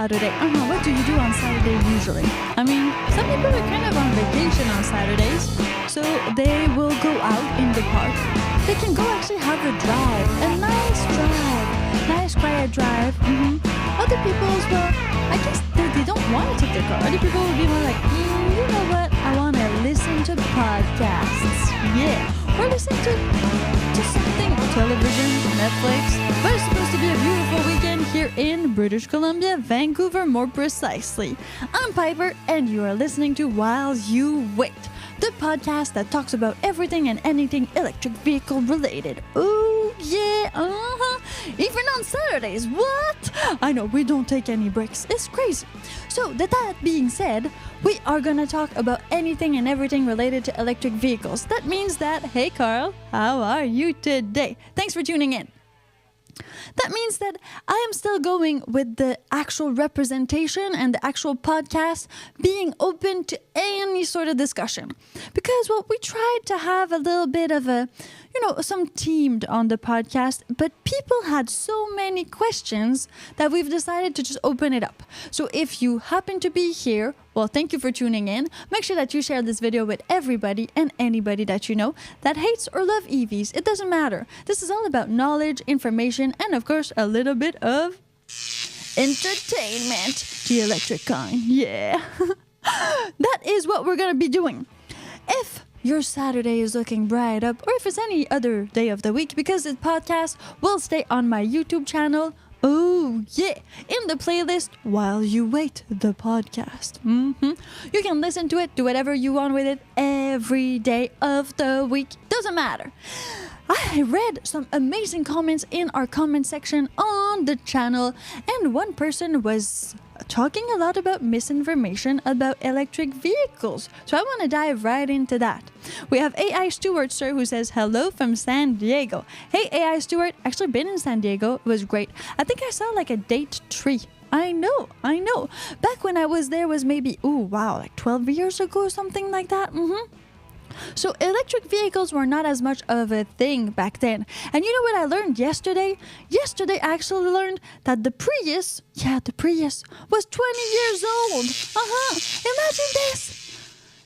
Saturday. What do you do on Saturday usually? I mean, some people are kind of on vacation on Saturdays, so they will go out in the park. They can go actually have a drive, nice quiet drive. Other people as well, I guess they don't want to take their car. Other people will be more like, you know what, I want to listen to podcasts. Yeah, or listen to something, television, Netflix. But it's supposed to be a beautiful weekend here in British Columbia, Vancouver more precisely. I'm Piper, and you are listening to While You Wait, the podcast that talks about everything and anything electric vehicle related. Oh, yeah, even on Saturdays, what? I know, we don't take any breaks. It's crazy. So, with that being said, we are gonna talk about anything and everything related to electric vehicles. That means that, hey Carl, how are you today? Thanks for tuning in. That means that I am still going with the actual representation and the actual podcast being open to any sort of discussion. Because, well, we tried to have a little bit of some themed on the podcast, but people had so many questions that we've decided to just open it up. So if you happen to be here, well, thank you for tuning in. Make sure that you share this video with everybody and anybody that you know that hates or love EVs. It doesn't matter. This is all about knowledge, information, and of course, a little bit of entertainment. The electric kind. Yeah. That is what we're going to be doing. If your Saturday is looking bright up, or if it's any other day of the week, because this podcast will stay on my YouTube channel. Oh, yeah, in the playlist While You Wait, the podcast. You can listen to it, do whatever you want with it every day of the week. Doesn't matter. I read some amazing comments in our comment section on the channel, and one person was talking a lot about misinformation about electric vehicles. So I want to dive right into that. We have AI Stewart, sir, who says, hello from San Diego. Hey, AI Stewart, actually been in San Diego. It was great. I think I saw like a date tree. I know. Back when I was there was maybe, like 12 years ago or something like that. So electric vehicles were not as much of a thing back then. And you know what I learned yesterday? Yesterday I actually learned that the Prius was 20 years old. Imagine this.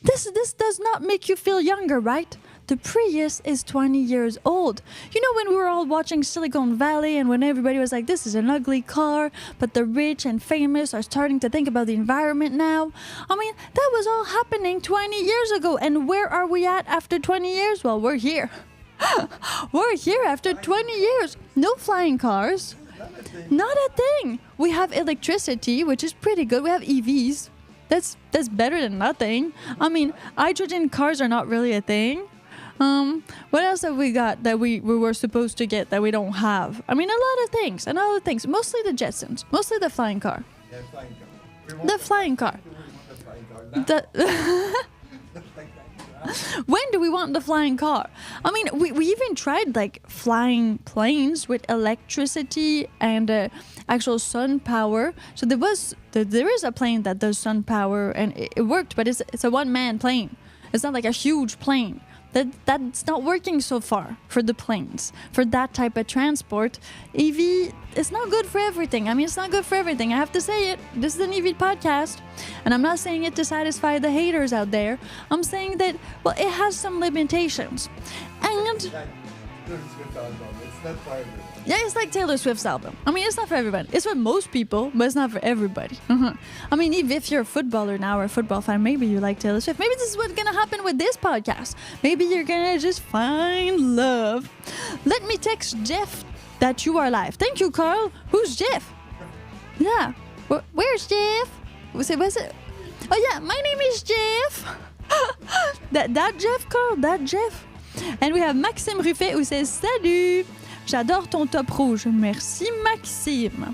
This does not make you feel younger, right? The Prius is 20 years old. You know, when we were all watching Silicon Valley and when everybody was like, this is an ugly car, but the rich and famous are starting to think about the environment now. I mean, that was all happening 20 years ago. And where are we at after 20 years? Well, we're here. We're here after 20 years. No flying cars. Not a thing. We have electricity, which is pretty good. We have EVs. That's better than nothing. I mean, hydrogen cars are not really a thing. What else have we got that we were supposed to get that we don't have? I mean, a lot of things. Mostly the Jetsons. Mostly the flying car. Yeah, flying car. The flying car. Now. When do we want the flying car? I mean, we even tried like flying planes with electricity and actual sun power. So there is a plane that does sun power and it worked, but it's a one-man plane. It's not like a huge plane. That's not working so far for the planes. For that type of transport, EV is not good for everything. I mean, it's not good for everything. I have to say it. This is an EV podcast. And I'm not saying it to satisfy the haters out there. I'm saying that, well, it has some limitations. And It's not for everyone. yeah, it's like Taylor Swift's album. I mean, it's not for everybody. It's for most people, but it's not for everybody. I mean, if you're a footballer now or a football fan, maybe you like Taylor Swift. Maybe this is what's going to happen with this podcast. Maybe you're going to just find love. Let me text Jeff that you are live. Thank you, Carl. Who's Jeff? Yeah. Where's Jeff? Was it? Oh, yeah. My name is Jeff. that Jeff, Carl. That Jeff. And we have Maxime Ruffet who says, salut. J'adore ton top rouge. Merci, Maxime.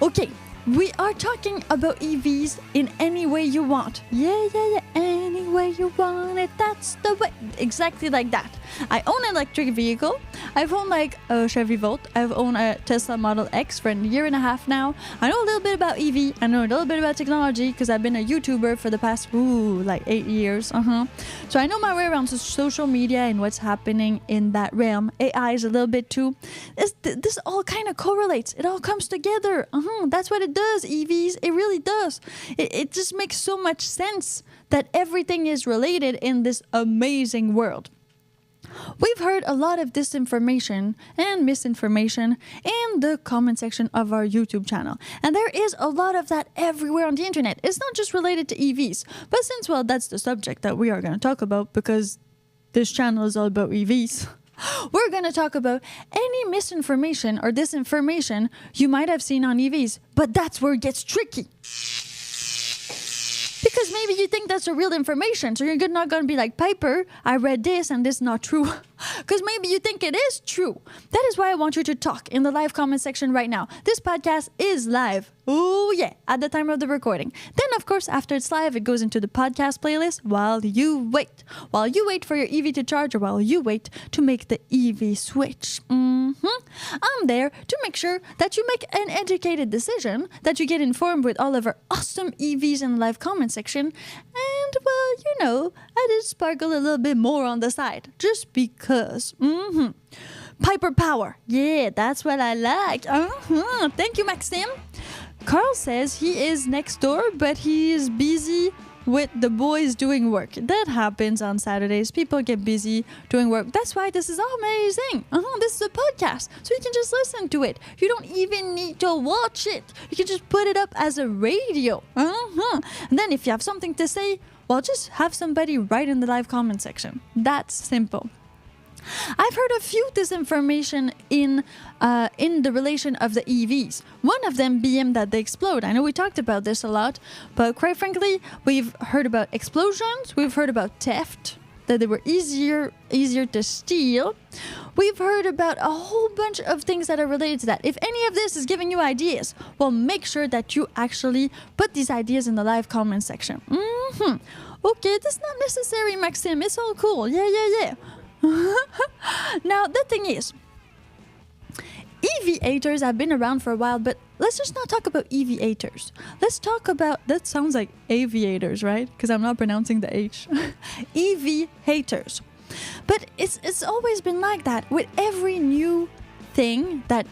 Okay, we are talking about EVs in any way you want. Yeah, any way you want it, that's the way. Exactly like that. I own an electric vehicle. I've owned like a Chevy Volt. I've owned a Tesla Model X for a year and a half now. I know a little bit about EV. I know a little bit about technology because I've been a YouTuber for the past, like 8 years. So I know my way around social media and what's happening in that realm. AI is a little bit too. This all kind of correlates. It all comes together. That's what it does, EVs. It really does. It just makes so much sense that everything is related in this amazing world. We've heard a lot of disinformation and misinformation in the comment section of our YouTube channel. And there is a lot of that everywhere on the internet. It's not just related to EVs. But since, well, that's the subject that we are going to talk about because this channel is all about EVs, we're going to talk about any misinformation or disinformation you might have seen on EVs. But that's where it gets tricky. Because maybe you think that's the real information. So you're not going to be like, Piper, I read this and this is not true. Because maybe you think it is true. That is why I want you to talk in the live comment section right now. This podcast is live. Oh, yeah, at the time of the recording. Then, of course, after it's live, it goes into the podcast playlist while you wait. While you wait for your EV to charge or while you wait to make the EV switch. I'm there to make sure that you make an educated decision, that you get informed with all of our awesome EVs in the live comment section. And, well, I did sparkle a little bit more on the side. Just because. Piper Power. Yeah, that's what I like. Thank you, Maxime. Carl says he is next door, but he is busy with the boys doing work. That happens on Saturdays. People get busy doing work. That's why this is amazing. This is a podcast, so you can just listen to it. You don't even need to watch it. You can just put it up as a radio. And then if you have something to say, well, just have somebody write in the live comment section. That's simple. I've heard a few disinformation in the relation of the EVs. One of them being that they explode. I know we talked about this a lot, but quite frankly, we've heard about explosions. We've heard about theft, that they were easier to steal. We've heard about a whole bunch of things that are related to that. If any of this is giving you ideas, well, make sure that you actually put these ideas in the live comment section. Okay, that's not necessary, Maxime. It's all cool. Yeah. Now, the thing is, EV haters have been around for a while, but let's just not talk about EV haters. Let's talk about, that sounds like aviators, right? Because I'm not pronouncing the H. EV haters. But it's always been like that with every new thing that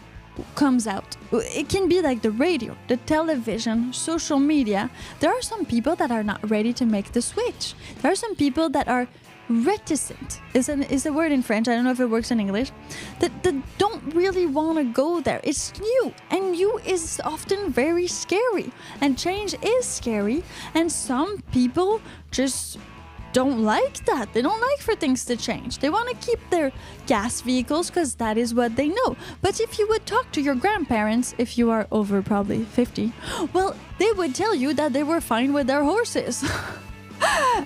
comes out. It can be like the radio, the television, social media. There are some people that are not ready to make the switch. There are some people that are reticent is a word in French. I don't know if it works in English. That don't really want to go there. It's new, and new is often very scary, and change is scary, and some people just don't like that. They don't like for things to change. They want to keep their gas vehicles because that is what they know. But if you would talk to your grandparents, if you are over probably 50, well, they would tell you that they were fine with their horses.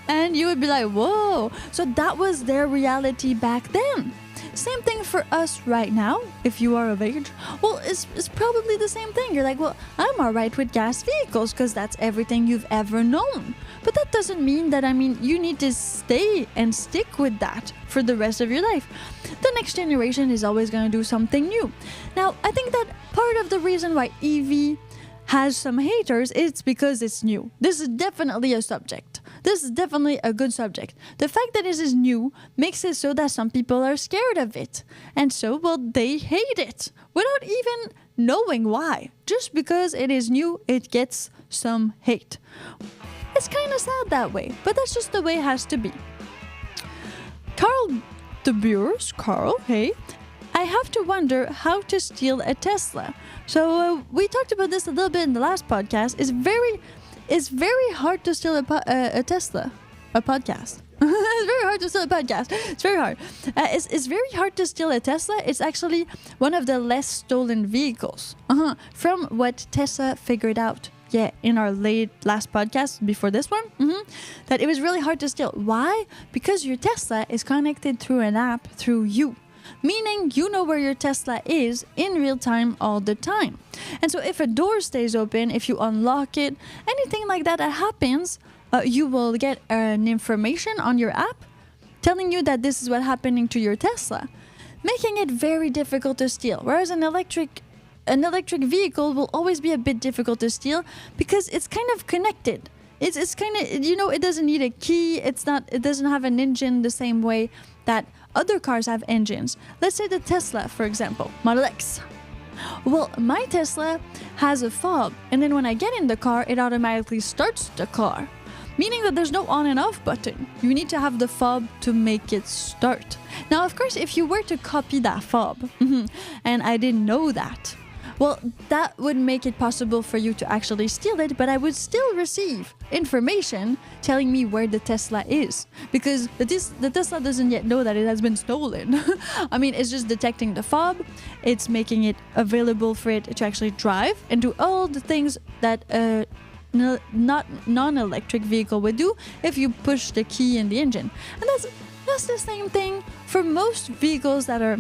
And you would be like, whoa. So that was their reality back then. Same thing for us right now, if you are of age. Well, it's probably the same thing. You're like, well, I'm all right with gas vehicles because that's everything you've ever known. But that doesn't mean that, you need to stay and stick with that for the rest of your life. The next generation is always going to do something new. Now, I think that part of the reason why EV has some haters, it's because it's new. This is definitely a subject. This is definitely a good subject. The fact that it is new makes it so that some people are scared of it. And so, well, they hate it without even knowing why. Just because it is new, it gets some hate. It's kind of sad that way, but that's just the way it has to be. Carl de Boers, hey, I have to wonder how to steal a Tesla. So we talked about this a little bit in the last podcast. It's very hard to steal a Tesla, a podcast. It's very hard to steal a podcast. It's very hard. It's very hard to steal a Tesla. It's actually one of the less stolen vehicles. From what Tesla figured out. Yeah, in our last podcast before this one, that it was really hard to steal. Why? Because your Tesla is connected through an app through you. Meaning you know where your Tesla is in real time all the time. And so if a door stays open, if you unlock it, anything like that happens, you will get an information on your app telling you that this is what's happening to your Tesla, making it very difficult to steal. Whereas an electric vehicle will always be a bit difficult to steal because it's kind of connected. It's kind of, it doesn't need a key. It doesn't have an engine the same way that other cars have engines. Let's say the Tesla, for example, Model X. Well, my Tesla has a fob, and then when I get in the car, it automatically starts the car, meaning that there's no on and off button. You need to have the fob to make it start. Now, of course, if you were to copy that fob, and I didn't know that, well, that would make it possible for you to actually steal it, but I would still receive information telling me where the Tesla is, because the Tesla doesn't yet know that it has been stolen. I mean, it's just detecting the fob, it's making it available for it to actually drive and do all the things that non-electric vehicle would do if you push the key in the engine. And that's the same thing for most vehicles that are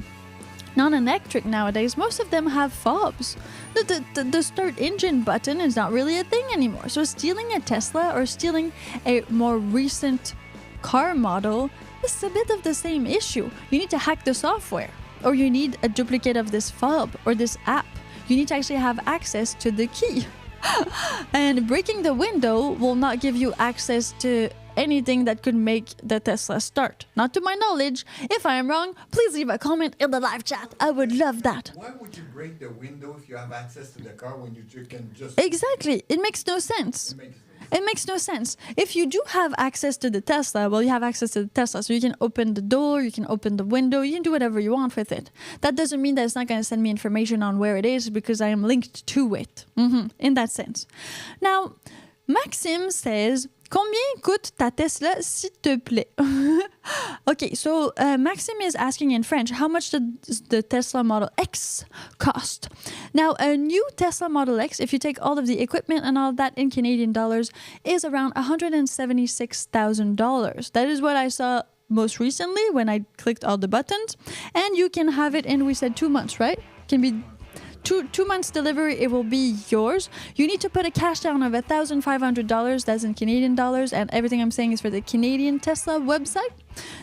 non-electric nowadays. Most of them have fobs. The start engine button is not really a thing anymore. So stealing a Tesla or stealing a more recent car model is a bit of the same issue. You need to hack the software, or you need a duplicate of this fob or this app. You need to actually have access to the key. And breaking the window will not give you access to anything that could make the Tesla start. Not to my knowledge. If I am wrong, please leave a comment in the live chat. I would love that. Why would you break the window if you have access to the car when you can just... Exactly. It makes no sense. It makes no sense. If you do have access to the Tesla, well, you have access to the Tesla, so you can open the door, you can open the window, you can do whatever you want with it. That doesn't mean that it's not going to send me information on where it is because I am linked to it. In that sense. Now, Maxime says, combien coûte ta Tesla, s'il te plaît? Okay, so Maxime is asking in French, how much does the Tesla Model X cost? Now, a new Tesla Model X, if you take all of the equipment and all of that in Canadian dollars, is around $176,000. That is what I saw most recently when I clicked all the buttons. And you can have it in, we said 2 months, right? Can be two months delivery, it will be yours. You need to put a cash down of $1,500. That's in Canadian dollars, and everything I'm saying is for the Canadian Tesla website.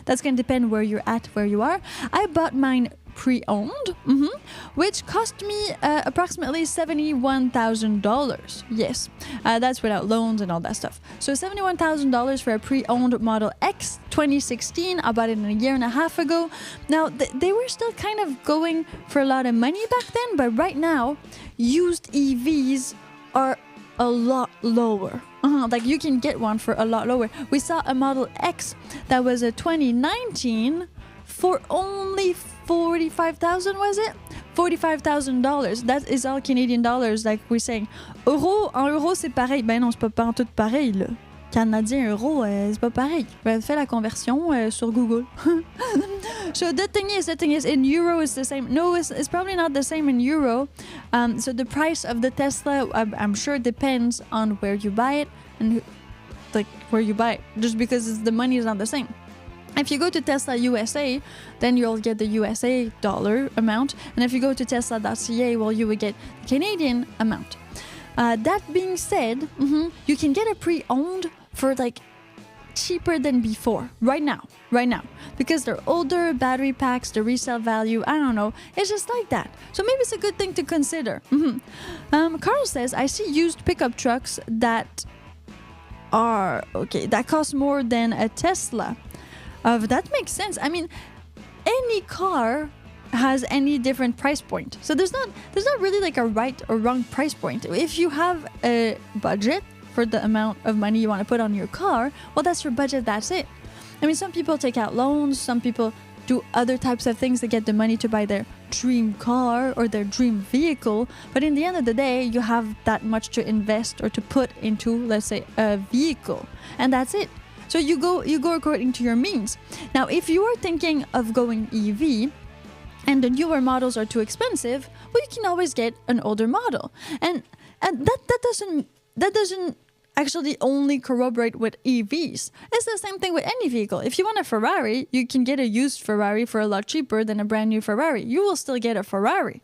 That's going to depend where you're at, where you are. I bought mine pre-owned, which cost me approximately $71,000. Yes, that's without loans and all that stuff. So $71,000 for a pre-owned Model X 2016. I bought it a year and a half ago. Now, they were still kind of going for a lot of money back then, but right now, used EVs are a lot lower. Like you can get one for a lot lower. We saw a Model X that was a 2019 for only $45,000, was it? $45,000. That is all Canadian dollars, like we're saying. En euro, c'est pareil. Ben non, c'est pas tout pareil, là. Canadien, euro, c'est pas pareil. Ben, fais la conversion sur Google. So the thing is, in euro is the same. No, it's probably not the same in euro. So the price of the Tesla, I'm sure, depends on where you buy it and where you buy it. Just because the money is not the same. If you go to Tesla USA, then you'll get the USA dollar amount. And if you go to Tesla.ca, well, you will get the Canadian amount. That being said, you can get a pre-owned for cheaper than before right now, because they're older, battery packs, the resale value, I don't know, it's just like that. So maybe it's a good thing to consider. Carl says, I see used pickup trucks that cost more than a Tesla. That makes sense. I mean, any car has any different price point. So there's not really like a right or wrong price point. If you have a budget for the amount of money you want to put on your car, well, that's your budget, that's it. I mean, some people take out loans, some people do other types of things to get the money to buy their dream car or their dream vehicle. But in the end of the day, you have that much to invest or to put into, let's say, a vehicle. And that's it. So you go according to your means. Now, if you are thinking of going EV and the newer models are too expensive, well, you can always get an older model. And that doesn't actually only corroborate with EVs. It's the same thing with any vehicle. If you want a Ferrari, you can get a used Ferrari for a lot cheaper than a brand new Ferrari. You will still get a Ferrari.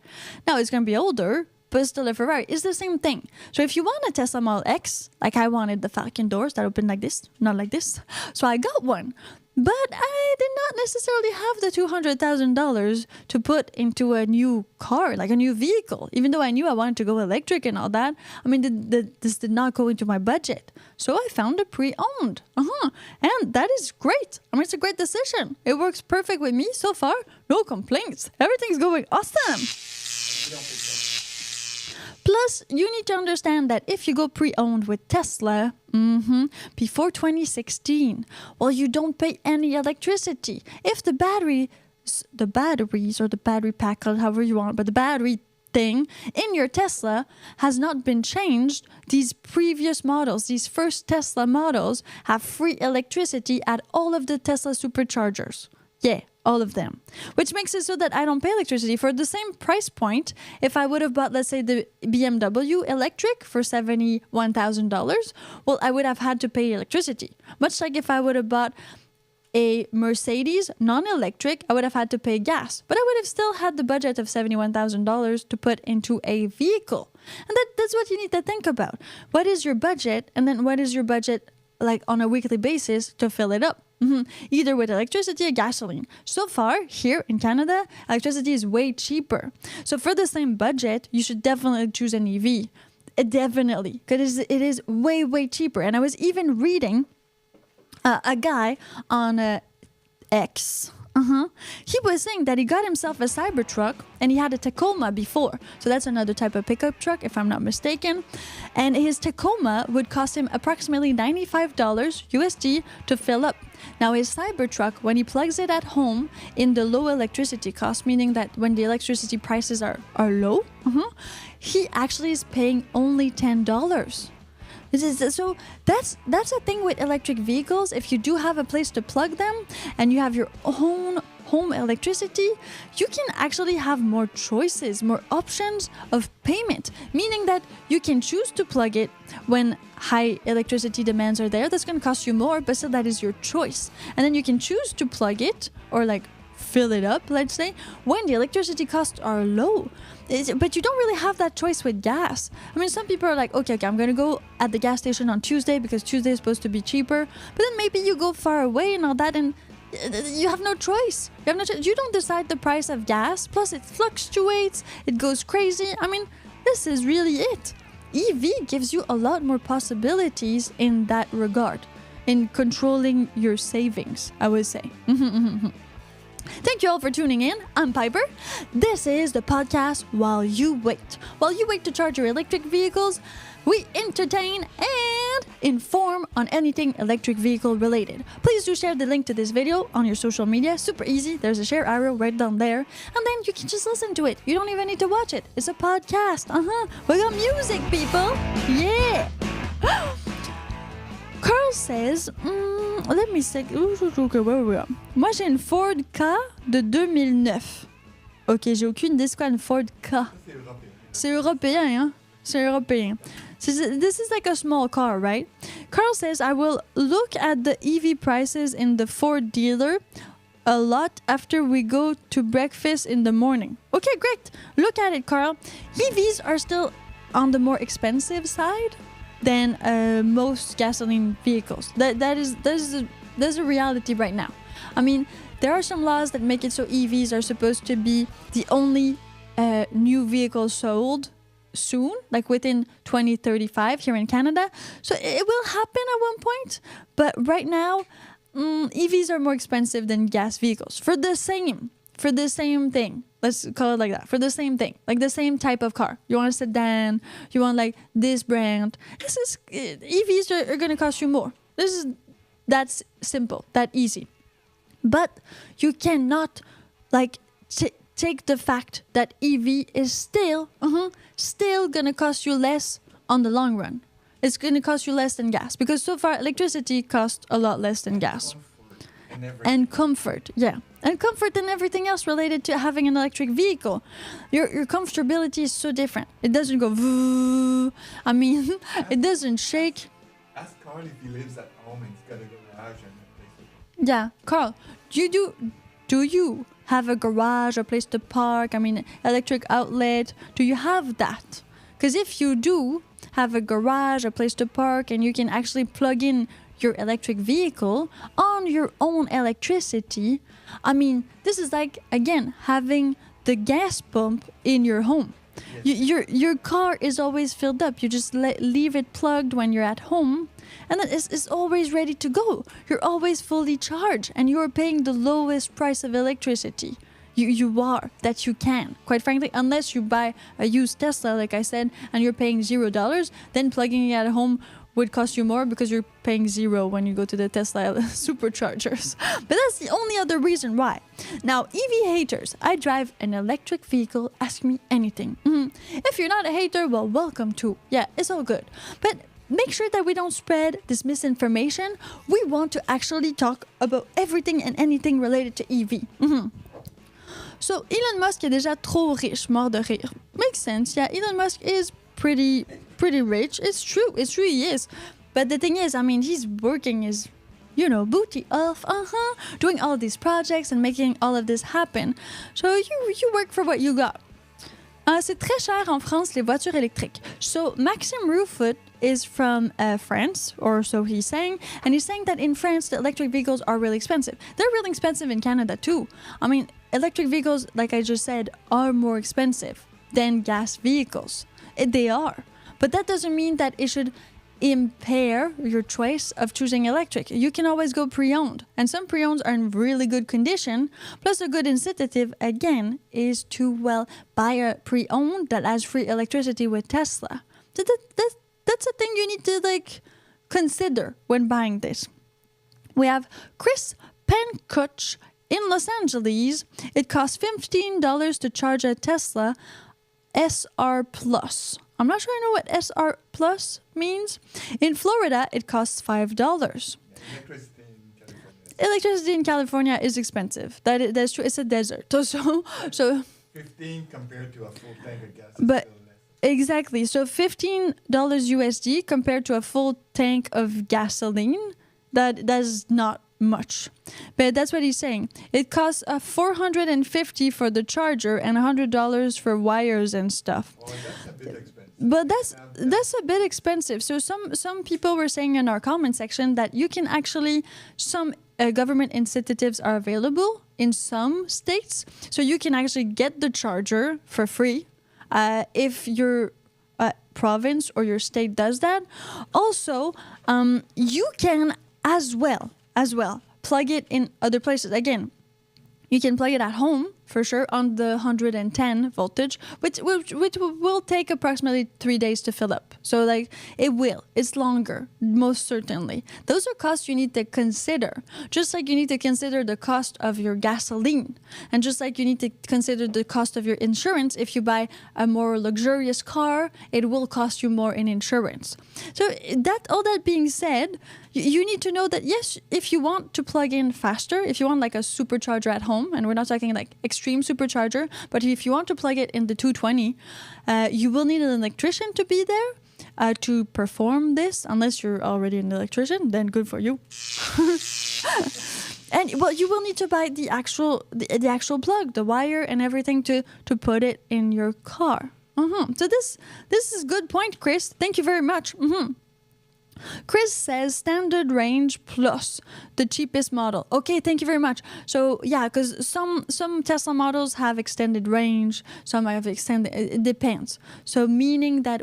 Now, it's going to be older, but still a Ferrari. It's the same thing. So if you want a Tesla Model X, like I wanted the Falcon doors that open like this, not like this. So I got one. But I did not necessarily have the $200,000 to put into a new car, like a new vehicle, even though I knew I wanted to go electric and all that. I mean, this did not go into my budget. So I found a pre-owned. And that is great. I mean, it's a great decision. It works perfect with me so far. No complaints. Everything's going awesome. Plus, you need to understand that if you go pre-owned with Tesla, before 2016, well, you don't pay any electricity. If the batteries or the battery pack, however you want, but the battery thing in your Tesla has not been changed, these previous models, these first Tesla models, have free electricity at all of the Tesla Superchargers. Yeah, all of them. Which makes it so that I don't pay electricity. For the same price point, if I would have bought, let's say, the BMW electric for $71,000, well, I would have had to pay electricity. Much like if I would have bought a Mercedes non-electric, I would have had to pay gas. But I would have still had the budget of $71,000 to put into a vehicle. And that's what you need to think about. What is your budget? And then what is your budget like on a weekly basis to fill it up? Either with electricity or gasoline. So far, here in Canada, electricity is way cheaper. So for the same budget, you should definitely choose an EV. Definitely. Because it is way, way cheaper. And I was even reading a guy on X. He was saying that he got himself a Cybertruck and he had a Tacoma before. So that's another type of pickup truck, if I'm not mistaken. And his Tacoma would cost him approximately $95 USD to fill up. Now his Cybertruck, when he plugs it at home in the low electricity cost, meaning that when the electricity prices are low, he actually is paying only $10. So that's a thing with electric vehicles. If you do have a place to plug them and you have your own home electricity, you can actually have more choices, more options of payment, meaning that you can choose to plug it when high electricity demands are there. That's going to cost you more, but still that is your choice. And then you can choose to plug it or like fill it up, let's say, when the electricity costs are low. But you don't really have that choice with gas. I mean, some people are like, okay, I'm going to go at the gas station on Tuesday because Tuesday is supposed to be cheaper. But then maybe you go far away and all that and you have no choice. You don't decide the price of gas. Plus, it fluctuates. It goes crazy. I mean, this is really it. EV gives you a lot more possibilities in that regard, in controlling your savings, I would say. Thank you all for tuning in. I'm Piper. This is the podcast While You Wait. While you wait to charge your electric vehicles, we entertain and inform on anything electric vehicle related. Please do share the link to this video on your social media. Super easy. There's a share arrow right down there. And then you can just listen to it. You don't even need to watch it. It's a podcast. We got music, people. Yeah. Carl says, let me see. Moi, j'ai une Ford K de 2009. Ok, j'ai aucune idée c'est quoi une Ford K. C'est européen, hein? C'est européen. This is like a small car, right? Carl says, I will look at the EV prices in the Ford dealer a lot after we go to breakfast in the morning. Okay, great. Look at it, Carl. EVs are still on the more expensive side than most gasoline vehicles. There's a reality right now. I mean, there are some laws that make it so EVs are supposed to be the only new vehicles sold soon, like within 2035 here in Canada. So it will happen at one point, but right now, EVs are more expensive than gas vehicles for the same thing. Let's call it like that. For the same thing, like the same type of car. You want a sedan, you want like this brand. EVs are going to cost you more. That's simple, that easy. But you cannot like take the fact that EV is still going to cost you less on the long run. It's going to cost you less than gas because so far electricity costs a lot less than gas. And comfort, yeah. And comfort and everything else related to having an electric vehicle. Your comfortability is so different. It doesn't go vroom. I mean, it doesn't shake. Ask Carl if he lives at home and he's got to go to the garage and replace it. Yeah, Carl, do Do you have a garage, a place to park, electric outlet? Do you have that? Because if you do have a garage, a place to park, and you can actually plug in your electric vehicle on your own electricity, this is like, again, having the gas pump in your home. Yes. Your car is always filled up. You just leave it plugged when you're at home, and then it's always ready to go. You're always fully charged, and you're paying the lowest price of electricity. You are, that you can. Quite frankly, unless you buy a used Tesla, like I said, and you're paying $0, then plugging it at home would cost you more because you're paying $0 when you go to the Tesla Superchargers. But that's the only other reason why. Now, EV haters, I drive an electric vehicle, ask me anything. If you're not a hater, well, welcome to. Yeah, it's all good. But make sure that we don't spread this misinformation. We want to actually talk about everything and anything related to EV. So, Elon Musk est déjà trop riche, mort de rire. Makes sense, yeah. Elon Musk is pretty rich. It's true he is. But the thing is, he's working his, booty off, doing all these projects and making all of this happen. So you work for what you got. C'est très cher en France, les voitures électriques. So Maxime Rufoot is from France, or so he's saying, and he's saying that in France, the electric vehicles are really expensive. They're really expensive in Canada too. Electric vehicles, like I just said, are more expensive than gas vehicles. They are. But that doesn't mean that it should impair your choice of choosing electric. You can always go pre-owned, and some pre-owns are in really good condition. Plus, a good incentive, again, is to, buy a pre-owned that has free electricity with Tesla. So that's a thing you need to, consider when buying this. We have Chris Penkuch in Los Angeles. It costs $15 to charge a Tesla SR Plus. I'm not sure I know what SR Plus means. In Florida, it costs $5. Electricity in California is expensive. That's true. It's a desert. So 15 compared to a full tank of gas. But exactly. So $15 USD compared to a full tank of gasoline. That's not much. But that's what he's saying. It costs $450 for the charger and $100 for wires and stuff. Oh, that's a bit expensive. But that's a bit expensive. So some people were saying in our comment section that you can actually, some government incentives are available in some states. So you can actually get the charger for free if your province or your state does that. Also, you can as well plug it in other places. Again, you can plug it at home for sure on the 110 voltage, which will take approximately 3 days to fill up. So it's longer, most certainly. Those are costs you need to consider, just like you need to consider the cost of your gasoline, and just like you need to consider the cost of your insurance. If you buy a more luxurious car, it will cost you more in insurance. So all that being said, you need to know that, yes, if you want to plug in faster, if you want a supercharger at home, and we're not talking extreme supercharger, but if you want to plug it in the 220, you will need an electrician to be there to perform this. Unless you're already an electrician, then good for you. And you will need to buy the actual plug, the wire and everything to put it in your car. So this is a good point, Chris. Thank you very much. Chris says standard range plus the cheapest model. Okay, thank you very much. So yeah, because some Tesla models have extended range, some have extended. It depends. So meaning that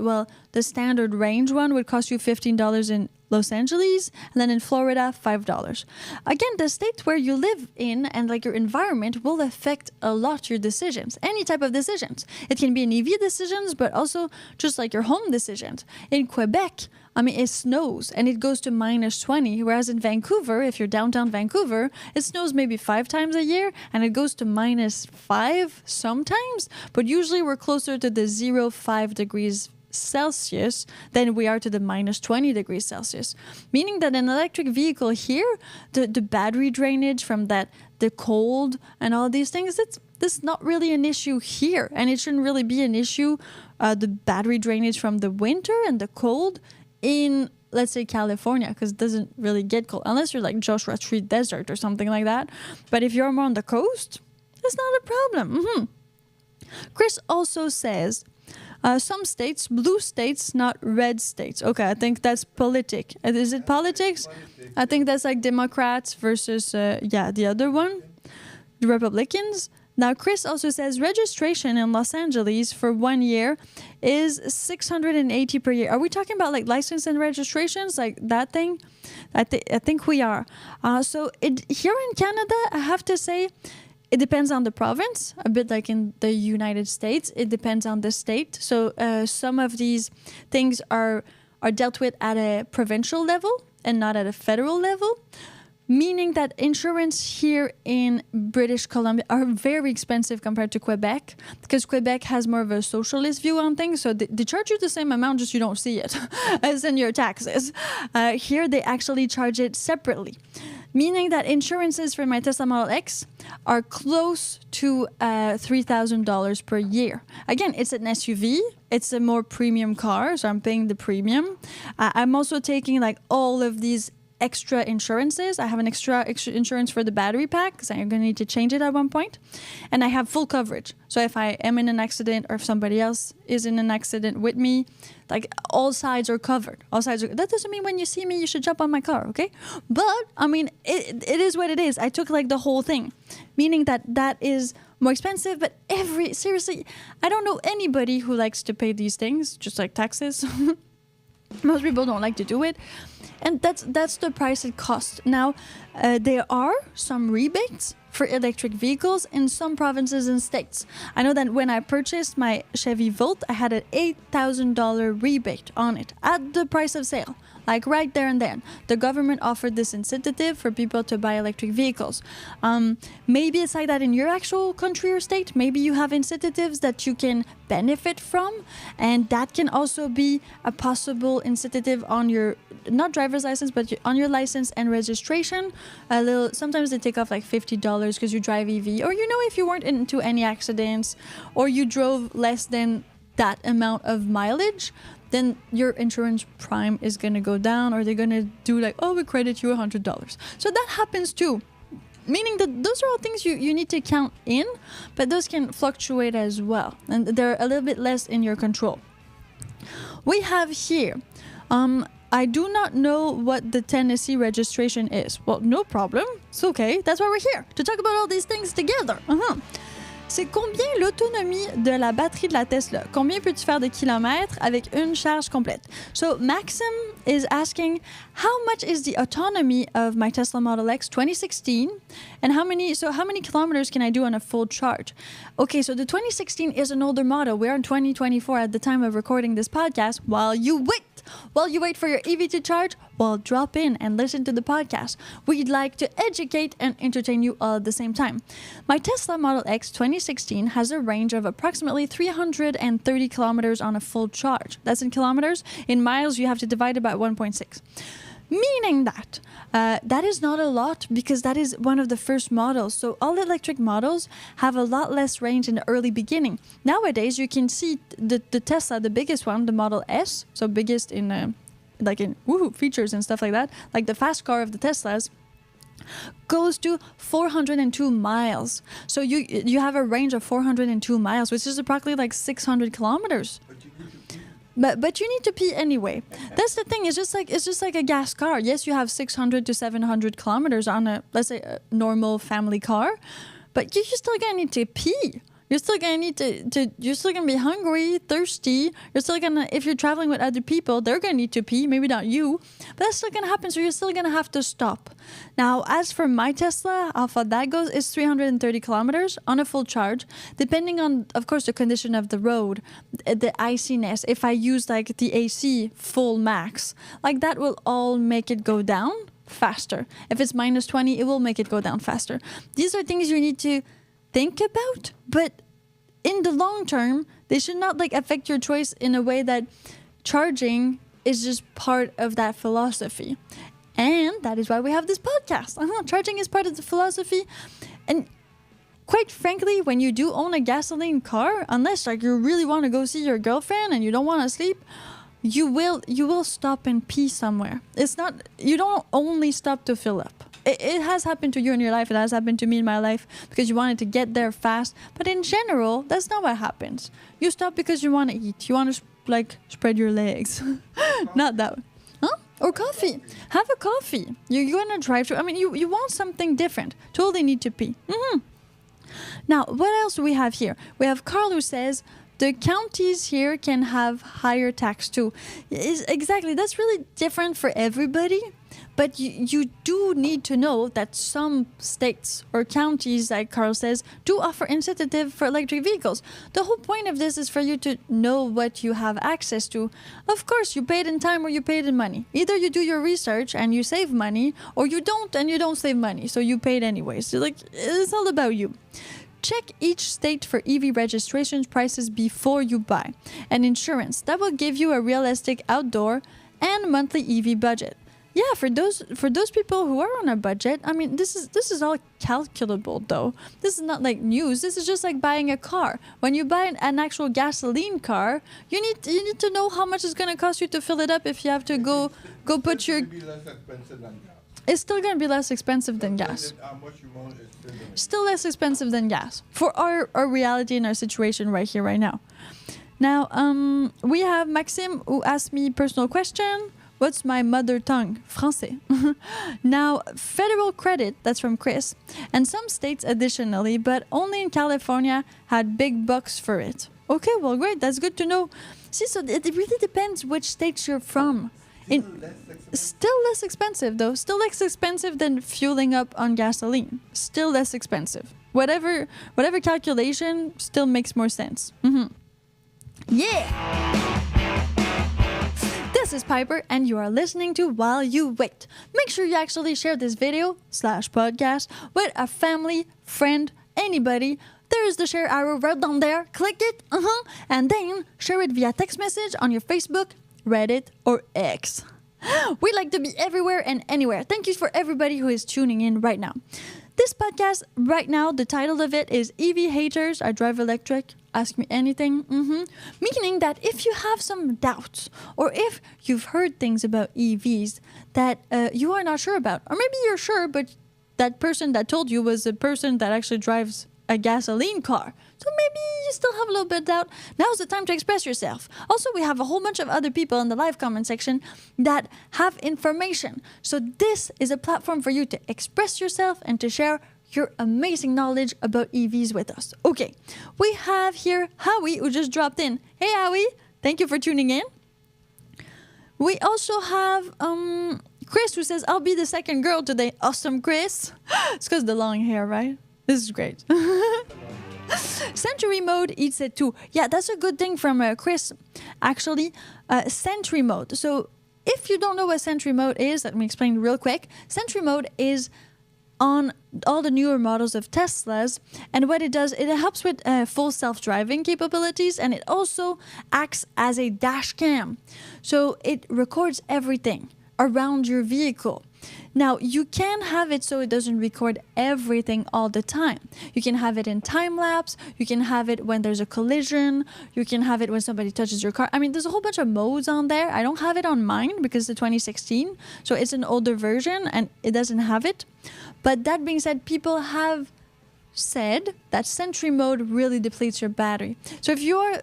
the standard range one would cost you $15 in Los Angeles, and then in Florida, $5. Again, the state where you live in and your environment will affect a lot your decisions. Any type of decisions. It can be an EV decisions, but also just your home decisions. In Quebec, it snows and it goes to -20, whereas in Vancouver, if you're downtown Vancouver, it snows maybe 5 times a year and it goes to -5 sometimes, but usually we're closer to the 0.5 degrees Celsius than we are to the -20 degrees Celsius. Meaning that an electric vehicle here, the battery drainage from the cold and all these things, that's not really an issue here. And it shouldn't really be an issue, the battery drainage from the winter and the cold in let's say California, because it doesn't really get cold unless you're like Joshua Tree Desert or something like that. But if you're more on the coast, that's not a problem. Chris also says some states, blue states, not red states. Okay, I think that's politic. Is it politics? I think that's like Democrats versus the other one, the Republicans. Now, Chris also says registration in Los Angeles for 1 year is $680 per year. Are we talking about like license and registrations, like that thing? I think we are. So here in Canada, I have to say, it depends on the province, a bit like in the United States. It depends on the state. So some of these things are dealt with at a provincial level and not at a federal level. Meaning that insurance here in British Columbia are very expensive compared to Quebec, because Quebec has more of a socialist view on things. So they charge you the same amount, just you don't see it as in your taxes. Here they actually charge it separately. Meaning that insurances for my Tesla Model X are close to $3,000 per year. Again, it's an SUV. It's a more premium car, so I'm paying the premium. I'm also taking like all of these extra insurances. I have an extra insurance for the battery pack because I'm going to need to change it at one point. And I have full coverage. So if I am in an accident or if somebody else is in an accident with me, like all sides are covered. That doesn't mean when you see me, you should jump on my car, okay? But I mean, it is what it is. I took like the whole thing, meaning that is more expensive. But seriously, I don't know anybody who likes to pay these things, just like taxes. Most people don't like to do it. And that's the price it costs. Now, there are some rebates for electric vehicles in some provinces and states. I know that when I purchased my Chevy Volt, I had an $8,000 rebate on it at the price of sale. Like right there and then. The government offered this incentive for people to buy electric vehicles. Maybe it's like that in your actual country or state. Maybe you have incentives that you can benefit from. And that can also be a possible incentive on your, not driver's license, but on your license and registration. Sometimes they take off like $50 because you drive EV. Or, if you weren't into any accidents or you drove less than that amount of mileage, then your insurance prime is going to go down, or they're going to do like, we credit you $100. So that happens too. Meaning that those are all things you need to count in, but those can fluctuate as well. And they're a little bit less in your control. We have here, I do not know what the Tennessee registration is. Well, no problem. It's okay. That's why we're here, to talk about all these things together. C'est combien l'autonomie de la batterie de la Tesla? Combien peux-tu faire de kilomètres avec une charge complète? So Maxim is asking, how much is the autonomy of my Tesla Model X 2016? And how many kilometers can I do on a full charge? Okay, so the 2016 is an older model. We're in 2024 at the time of recording this podcast. While you wait for your EV to charge, drop in and listen to the podcast. We'd like to educate and entertain you all at the same time. My Tesla Model X 2016 has a range of approximately 330 kilometers on a full charge. That's in kilometers. In miles, you have to divide it by 1.6. Meaning that that is not a lot, because that is one of the first models. So all electric models have a lot less range in the early beginning. Nowadays, you can see the Tesla, the biggest one, the Model S, so biggest in features and stuff like that, like the fast car of the Teslas, goes to 402 miles. So you have a range of 402 miles, which is approximately like 600 kilometers. But you need to pee anyway. That's the thing. It's just like a gas car. Yes, you have 600 to 700 kilometers on a, let's say, a normal family car, but you're still gonna need to pee. You're still gonna need to. You're still gonna be hungry, thirsty. You're still gonna, if you're traveling with other people, they're gonna need to pee. Maybe not you, but that's still gonna happen. So you're still gonna have to stop. Now, as for my Tesla, how far that goes is 330 kilometers on a full charge, depending on, of course, the condition of the road, the iciness. If I use like the AC full max, like that will all make it go down faster. If it's minus 20, it will make it go down faster. These are things you need to think about, but in the long term, they should not like affect your choice in a way that charging is just part of that philosophy. And that is why we have this podcast. Charging is part of the philosophy. And quite frankly, when you do own a gasoline car, unless like you really want to go see your girlfriend and you don't want to sleep, you will stop and pee somewhere. It's not, you don't only stop to fill up. It has happened to you in your life. It has happened to me in my life because you wanted to get there fast. But in general, that's not what happens. You stop because you want to eat. You want to spread your legs. Not that. Huh? Or coffee. Have a coffee. You're going to drive through. I mean, you want something different. Totally need to pee. Now, what else do we have here? We have Carl who says, the counties here can have higher tax too. Exactly. That's really different for everybody. But you do need to know that some states or counties, like Carl says, do offer incentive for electric vehicles. The whole point of this is for you to know what you have access to. Of course, you paid in time or you paid in money. Either you do your research and you save money, or you don't and you don't save money, so you paid anyways. So, it's all about you. Check each state for EV registration prices before you buy. And insurance, that will give you a realistic outdoor and monthly EV budget. Yeah, for those people who are on a budget, I mean, this is all calculable though. This is not like news. This is just like buying a car. When you buy an actual gasoline car, you need to know how much it's going to cost you to fill it up if you have to go put your. It's still going to be less expensive than gas. Still less expensive than gas for our reality and our situation right here, right now. Now, we have Maxime who asked me personal question. What's my mother tongue? Français. Now, federal credit, that's from Chris, and some states additionally, but only in California had big bucks for it. Okay, well, great. That's good to know. See, so it really depends which states you're from. Still less expensive, though. Still less expensive than fueling up on gasoline. Still less expensive. Whatever calculation still makes more sense. Yeah! This is Piper, and you are listening to While You Wait. Make sure you actually share this video /podcast with a family, friend, anybody. There is the share arrow right down there. Click it, and then share it via text message on your Facebook, Reddit, or X. We like to be everywhere and anywhere. Thank you for everybody who is tuning in right now. This podcast right now, the title of it is EV Haters. I drive electric. Ask me anything. Meaning that if you have some doubts or if you've heard things about EVs that you are not sure about, or maybe you're sure, but that person that told you was a person that actually drives a gasoline car. So maybe you still have a little bit of doubt. Now's the time to express yourself. Also, we have a whole bunch of other people in the live comment section that have information. So this is a platform for you to express yourself and to share your amazing knowledge about EVs with us. Okay, we have here Howie who just dropped in. Hey Howie, thank you for tuning in. We also have Chris who says, I'll be the second girl today. Awesome, Chris. It's because the long hair, right? This is great. Sentry mode eats it too. Yeah, that's a good thing from Chris. Actually, Sentry mode. So if you don't know what Sentry mode is, let me explain real quick. Sentry mode is on all the newer models of Teslas, and what it does, it helps with full self-driving capabilities, and it also acts as a dash cam. So it records everything around your vehicle. Now, you can have it so it doesn't record everything all the time. You can have it in time-lapse. You can have it when there's a collision. You can have it when somebody touches your car. I mean, there's a whole bunch of modes on there. I don't have it on mine because it's a 2016. So it's an older version and it doesn't have it. But that being said, people have said that Sentry mode really depletes your battery. So if you're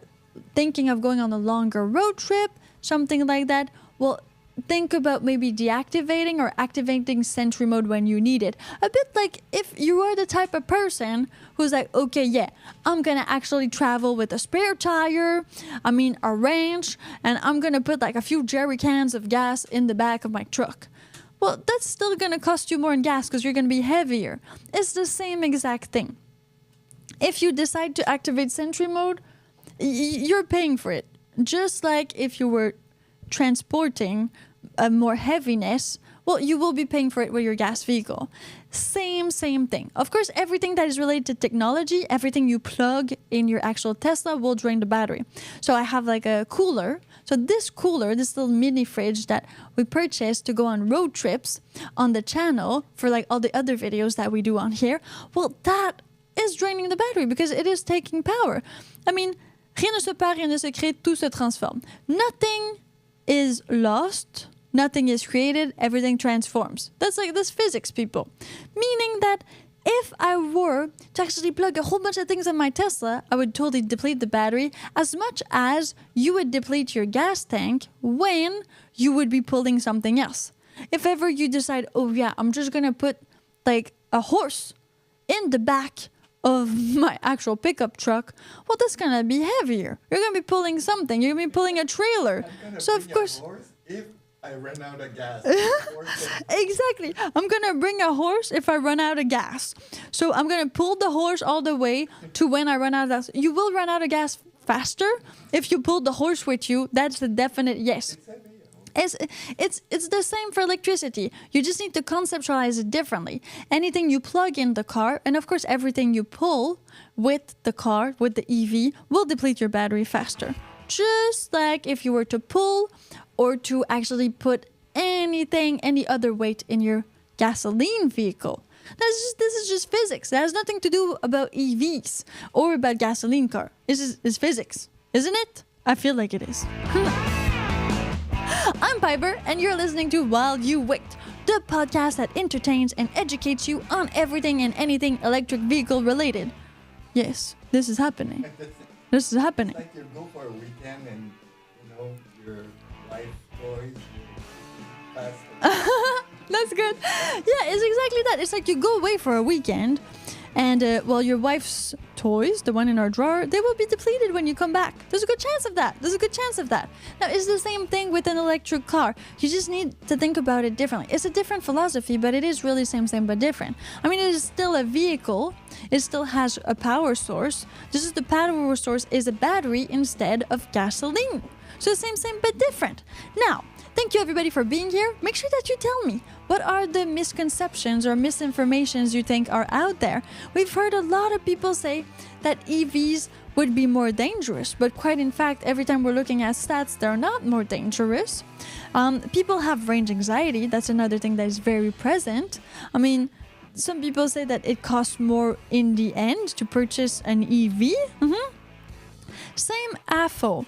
thinking of going on a longer road trip, something like that, well, think about maybe deactivating or activating Sentry mode when you need it. A bit like if you are the type of person who's like, okay, yeah, I'm gonna actually travel with a spare tire, a wrench, and I'm gonna put like a few jerry cans of gas in the back of my truck. Well, that's still gonna cost you more in gas because you're gonna be heavier. It's the same exact thing. If you decide to activate Sentry mode, you're paying for it. Just like if you were transporting more heaviness, well, you will be paying for it with your gas vehicle. Same thing. Of course, everything that is related to technology, everything you plug in your actual Tesla will drain the battery. So I have like a cooler. So this cooler, this little mini fridge that we purchased to go on road trips on the channel for like all the other videos that we do on here, well, that is draining the battery because it is taking power. I mean, rien ne se perd, rien ne se crée, tout se transforme. Nothing is lost, nothing is created, everything transforms. That's physics, people. Meaning that if I were to actually plug a whole bunch of things in my Tesla, I would totally deplete the battery as much as you would deplete your gas tank when you would be pulling something else. If ever you decide, oh yeah, I'm just going to put like a horse in the back of my actual pickup truck, well, that's going to be heavier. You're going to be pulling something. You're going to be pulling a trailer. So of course... If I run out of gas. Exactly. I'm going to bring a horse if I run out of gas. So I'm going to pull the horse all the way to when I run out of gas. You will run out of gas faster if you pull the horse with you. That's a definite yes. It's the same for electricity. You just need to conceptualize it differently. Anything you plug in the car, and of course everything you pull with the car, with the EV, will deplete your battery faster. Just like if you were to pull or to actually put any other weight in your gasoline vehicle. This is just physics. That has nothing to do about EVs or about gasoline car. This is physics, isn't it? I feel like it is. I'm Piper, and you're listening to While You Wait, the podcast that entertains and educates you on everything and anything electric vehicle related. Yes, this is happening. This is happening. It's like you go for a weekend and, your life toys That's good. Yeah, it's exactly that. It's like you go away for a weekend and, your wife's toys, the one in our drawer, they will be depleted when you come back. There's a good chance of that. Now, it's the same thing with an electric car. You just need to think about it differently. It's a different philosophy, but it is really same but different. I mean, it is still a vehicle. It still has a power source. The power source is a battery instead of gasoline. So same but different. Now, thank you everybody for being here. Make sure that you tell me, what are the misconceptions or misinformations you think are out there? We've heard a lot of people say that EVs would be more dangerous, but quite in fact, every time we're looking at stats, they're not more dangerous. People have range anxiety. That's another thing that is very present. I mean, some people say that it costs more in the end to purchase an EV. Same AFO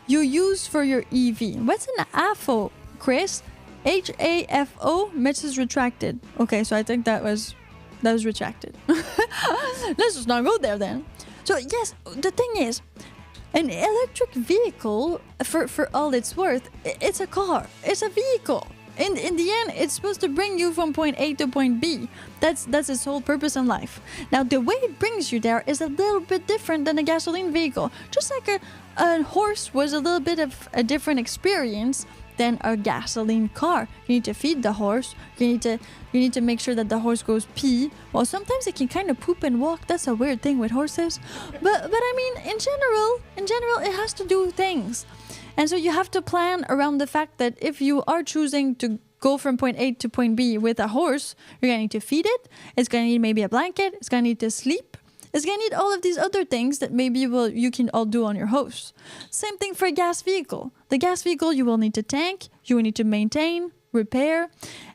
you use for your EV. What's an AFO, Chris? HAFO, message retracted. Okay, so I think that was retracted. Let's just not go there then. So yes, the thing is, an electric vehicle, for all it's worth, it's a car. It's a vehicle. In the end, it's supposed to bring you from point A to point B. That's its whole purpose in life. Now, the way it brings you there is a little bit different than a gasoline vehicle. Just like a horse was a little bit of a different experience than a gasoline car. You need to feed the horse. You need to make sure that the horse goes pee. Well, sometimes it can kind of poop and walk. That's a weird thing with horses. But I mean, in general, it has to do things. And so you have to plan around the fact that if you are choosing to go from point A to point B with a horse, you're going to need to feed it. It's going to need maybe a blanket. It's going to need to sleep. It's going to need all of these other things that maybe you can all do on your horse. Same thing for a gas vehicle. The gas vehicle you will need to tank, you will need to maintain, repair,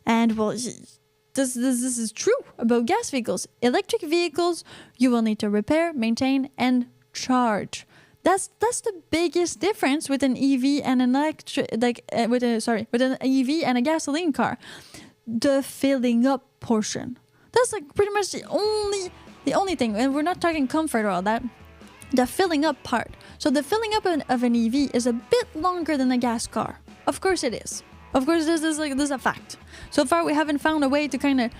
and well, this is true about gas vehicles. Electric vehicles, you will need to repair, maintain, and charge. That's the biggest difference with an EV and an with an EV and a gasoline car. The filling up portion. That's like pretty much the only thing, and we're not talking comfort or all that. The filling up part. So the filling up of an EV is a bit longer than a gas car. Of course it is. Of course, this is a fact. So far, we haven't found a way to kind of,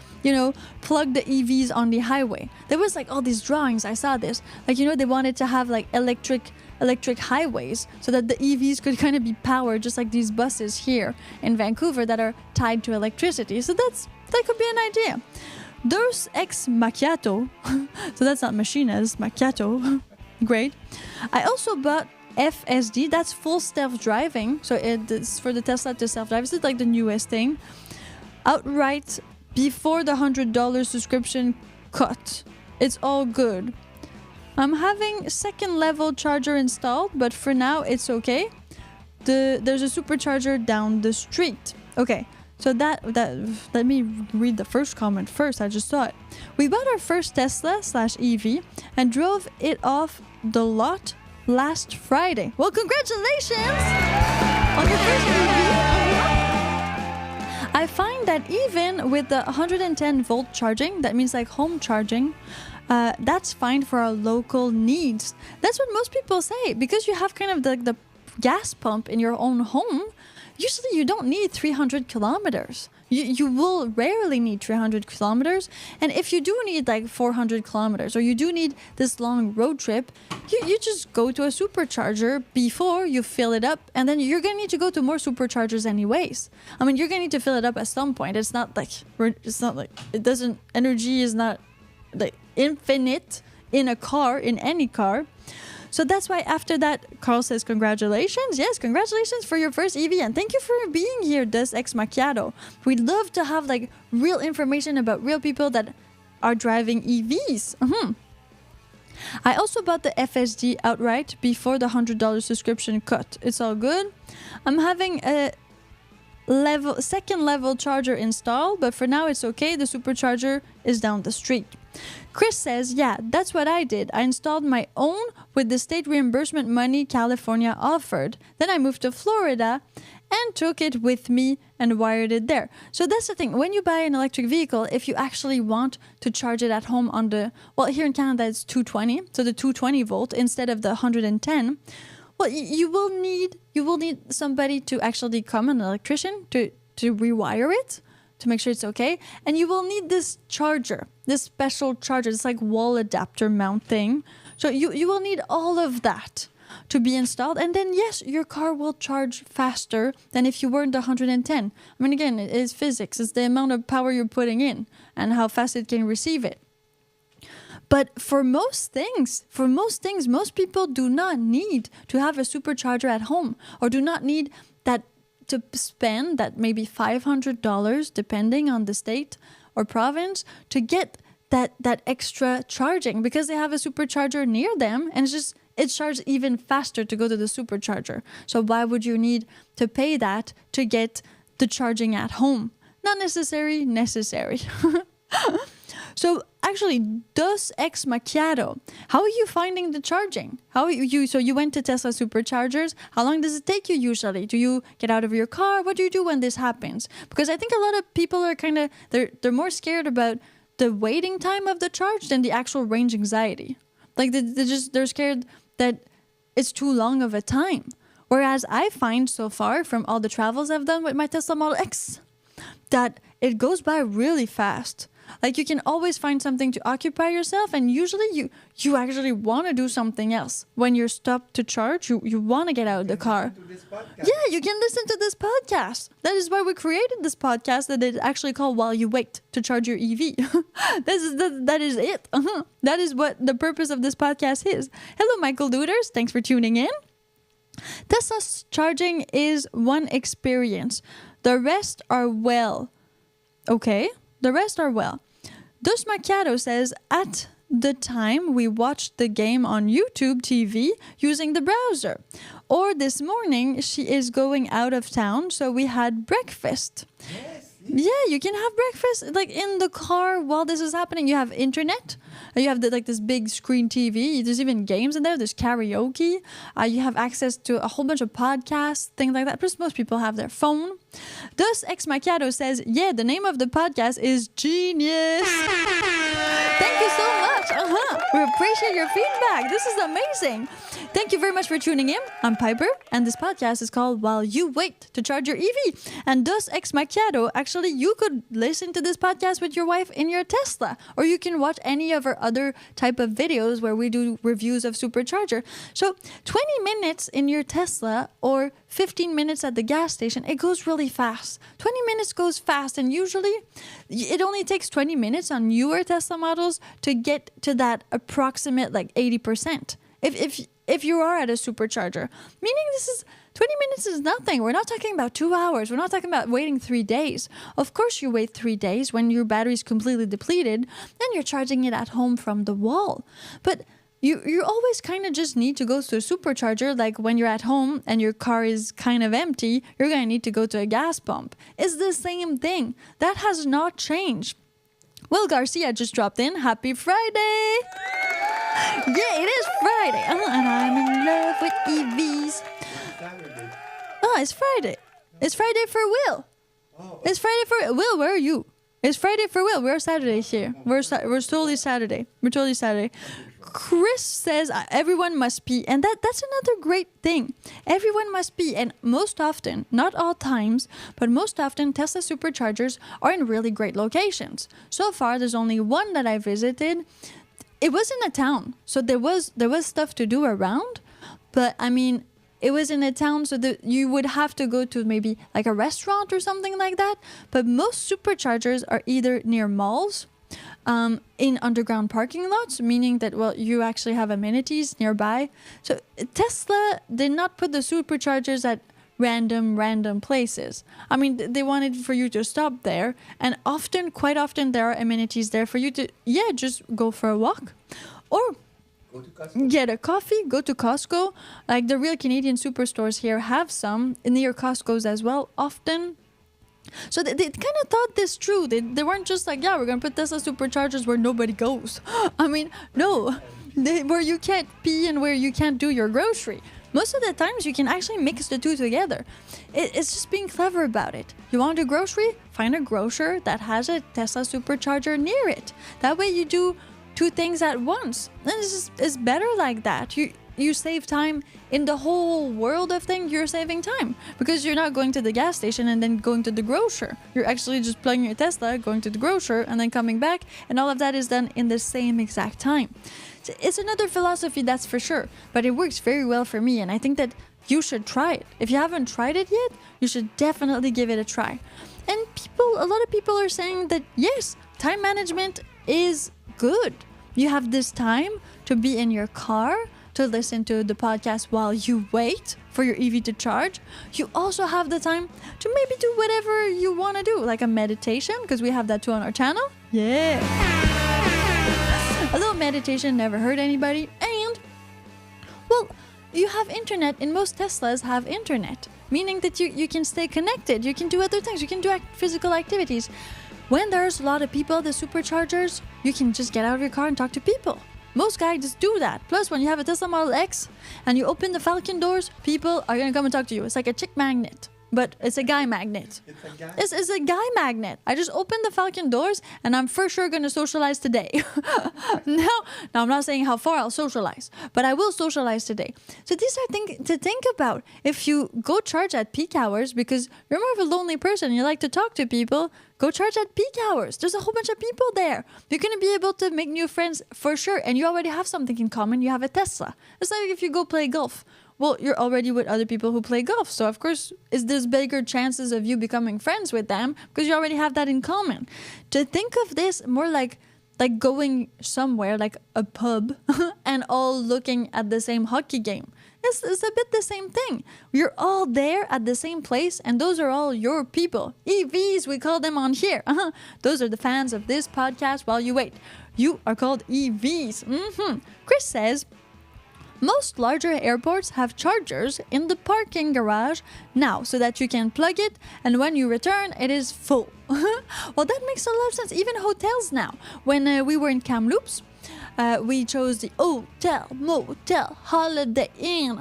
plug the EVs on the highway. There was all these drawings. I saw this. They wanted to have electric highways so that the EVs could kind of be powered just like these buses here in Vancouver that are tied to electricity. So that could be an idea. Dos ex macchiato. So that's not machina, it's macchiato. Great. I also bought FSD, that's full self-driving. So it's for the Tesla to self-drive. This is the newest thing. Outright before the $100 subscription cut. It's all good. I'm having second level charger installed, but for now it's okay. There's a supercharger down the street. Okay. So that let me read the first comment first. I just saw it. We bought our first Tesla/EV and drove it off the lot last Friday. Well, congratulations on your first EV. with the 110 volt charging, that means like home charging, that's fine for our local needs. That's what most people say. Because you have kind of the gas pump in your own home, usually you don't need 300 kilometers. You will rarely need 300 kilometers. And if you do need like 400 kilometers or you do need this long road trip, you just go to a supercharger before you fill it up. And then you're going to need to go to more superchargers anyways. I mean, you're going to need to fill it up at some point. Energy is not like infinite in a car, in any car. So that's why after that, Carl says, congratulations. Yes, congratulations for your first EV. And thank you for being here, Dos Ex Macchiato. We'd love to have like real information about real people that are driving EVs. I also bought the FSD outright before the $100 subscription cut. It's all good. I'm having a second level charger installed, but for now it's okay. The supercharger is down the street. Chris says, yeah, that's what I did. I installed my own with the state reimbursement money California offered. Then I moved to Florida and took it with me and wired it there. So that's the thing. When you buy an electric vehicle, if you actually want to charge it at home on here in Canada it's 220, so the 220 volt instead of the 110, well, you will need somebody to actually come, an electrician, to rewire it, to make sure it's okay. And you will need this charger, this special charger. It's like wall adapter mount thing. So you will need all of that to be installed. And then, yes, your car will charge faster than if you weren't 110. I mean, again, it is physics. It's the amount of power you're putting in and how fast it can receive it. But for most things, most people do not need to have a supercharger at home or do not need that to spend that maybe $500, depending on the state or province, to get that extra charging because they have a supercharger near them and it's charged even faster to go to the supercharger. So why would you need to pay that to get the charging at home? Not necessary. So actually, Dos Ex Macchiato, how are you finding the charging? So you went to Tesla superchargers. How long does it take you usually? Do you get out of your car? What do you do when this happens? Because I think a lot of people are they're more scared about the waiting time of the charge than the actual range anxiety. Like they're scared that it's too long of a time. Whereas I find so far from all the travels I've done with my Tesla Model X that it goes by really fast. Like you can always find something to occupy yourself, and usually you actually want to do something else. When you're stopped to charge, you want to get out of the car. Yeah, you can listen to this podcast. That is why we created this podcast that is actually called While You Wait to Charge Your EV. That is it. That is what the purpose of this podcast is. Hello, Michael Duders. Thanks for tuning in. Tesla's charging is one experience. The rest are well. Okay. The rest are well. Dos Macchiato says, at the time we watched the game on YouTube TV using the browser. Or this morning she is going out of town, so we had breakfast. Yes. Yeah, you can have breakfast like in the car while this is happening. You have internet. You have this big screen TV. There's even games in there. There's karaoke. You have access to a whole bunch of podcasts, things like that. Plus, most people have their phone. Dos Ex Macchiato says, yeah, the name of the podcast is Genius. Thank you so much. We appreciate your feedback. This is amazing. Thank you very much for tuning in. I'm Piper, and this podcast is called While You Wait to Charge Your EV. And Dos Ex Macchiato, actually, you could listen to this podcast with your wife in your Tesla, or you can watch any of our other type of videos where we do reviews of Supercharger. So 20 minutes in your Tesla or 15 minutes at the gas station, it goes really fast. 20 minutes goes fast, and usually it only takes 20 minutes on newer Tesla models to get to that approximate 80%. If you are at a supercharger, meaning 20 minutes is nothing. We're not talking about 2 hours. We're not talking about waiting 3 days. Of course, you wait 3 days when your battery is completely depleted and you're charging it at home from the wall. But you always kind of just need to go to a supercharger. Like when you're at home and your car is kind of empty, you're going to need to go to a gas pump. It's the same thing. That has not changed. Will Garcia just dropped in. Happy Friday! Yeah, it is Friday. And I'm in love with EVs. Oh, it's Friday. It's Friday for Will. Oh. It's Friday for Will. Where are you? It's Friday for Will. We're Saturday here. We're totally Saturday. We're totally Saturday. Chris says everyone must pee, and that's another great thing. Everyone must pee, and most often, not all times, but most often, Tesla Superchargers are in really great locations. So far, there's only one that I visited. It was in a town, so there was stuff to do around, but I mean, it was in a town, so that you would have to go to maybe like a restaurant or something like that. But most Superchargers are either near malls, in underground parking lots, meaning that, well, you actually have amenities nearby. So Tesla did not put the Superchargers at random places. I mean, they wanted for you to stop there, and quite often there are amenities there for you to, just go for a walk or Go to Costco. get a coffee, go to Costco. Like the real Canadian superstores here have some near Costco's as well, often. So they kind of thought this through. They weren't just like, we're going to put Tesla Superchargers where nobody goes. I mean, no. Where you can't pee and where you can't do your grocery. Most of the times you can actually mix the two together. It's just being clever about it. You want to do grocery? Find a grocer that has a Tesla Supercharger near it. That way you do two things at once. And it's better like that. You save time in the whole world of things. You're saving time because you're not going to the gas station and then going to the grocer. You're actually just plugging your Tesla, going to the grocer, and then coming back, and all of that is done in the same exact time. It's another philosophy, that's for sure, but it works very well for me, and I think that you should try it. If you haven't tried it yet, you should definitely give it a try. And a lot of people are saying that yes, time management is good. You have this time to be in your car, to listen to the podcast while you wait for your EV to charge. You also have the time to maybe do whatever you want to do, like a meditation, because we have that too on our channel. Yeah. A little meditation never hurt anybody. And, well, you have internet, and most Teslas have internet, meaning that you can stay connected. You can do other things. You can do physical activities. When there's a lot of people at the Superchargers, you can just get out of your car and talk to people. Most guys just do that. Plus, when you have a Tesla Model X and you open the Falcon doors, people are going to come and talk to you. It's like a chick magnet, but it's a guy magnet. It's a guy. It's a guy magnet. I just opened the Falcon doors and I'm for sure going to socialize today. Now, I'm not saying how far I'll socialize, but I will socialize today. So these are things to think about. If you go charge at peak hours, because you're more of a lonely person, you like to talk to people, go charge at peak hours. There's a whole bunch of people there. You're going to be able to make new friends for sure. And you already have something in common. You have a Tesla. It's like if you go play golf. Well, you're already with other people who play golf. So, of course, there's bigger chances of you becoming friends with them because you already have that in common. To think of this more like going somewhere, like a pub, and all looking at the same hockey game. It's a bit the same thing. You're all there at the same place, and those are all your people. EVs, we call them on here. Those are the fans of this podcast while you wait. You are called EVs. Chris says, most larger airports have chargers in the parking garage now so that you can plug it, and when you return, it is full. Well, that makes a lot of sense. Even hotels now. When we were in Kamloops, we chose the Hotel Motel Holiday Inn.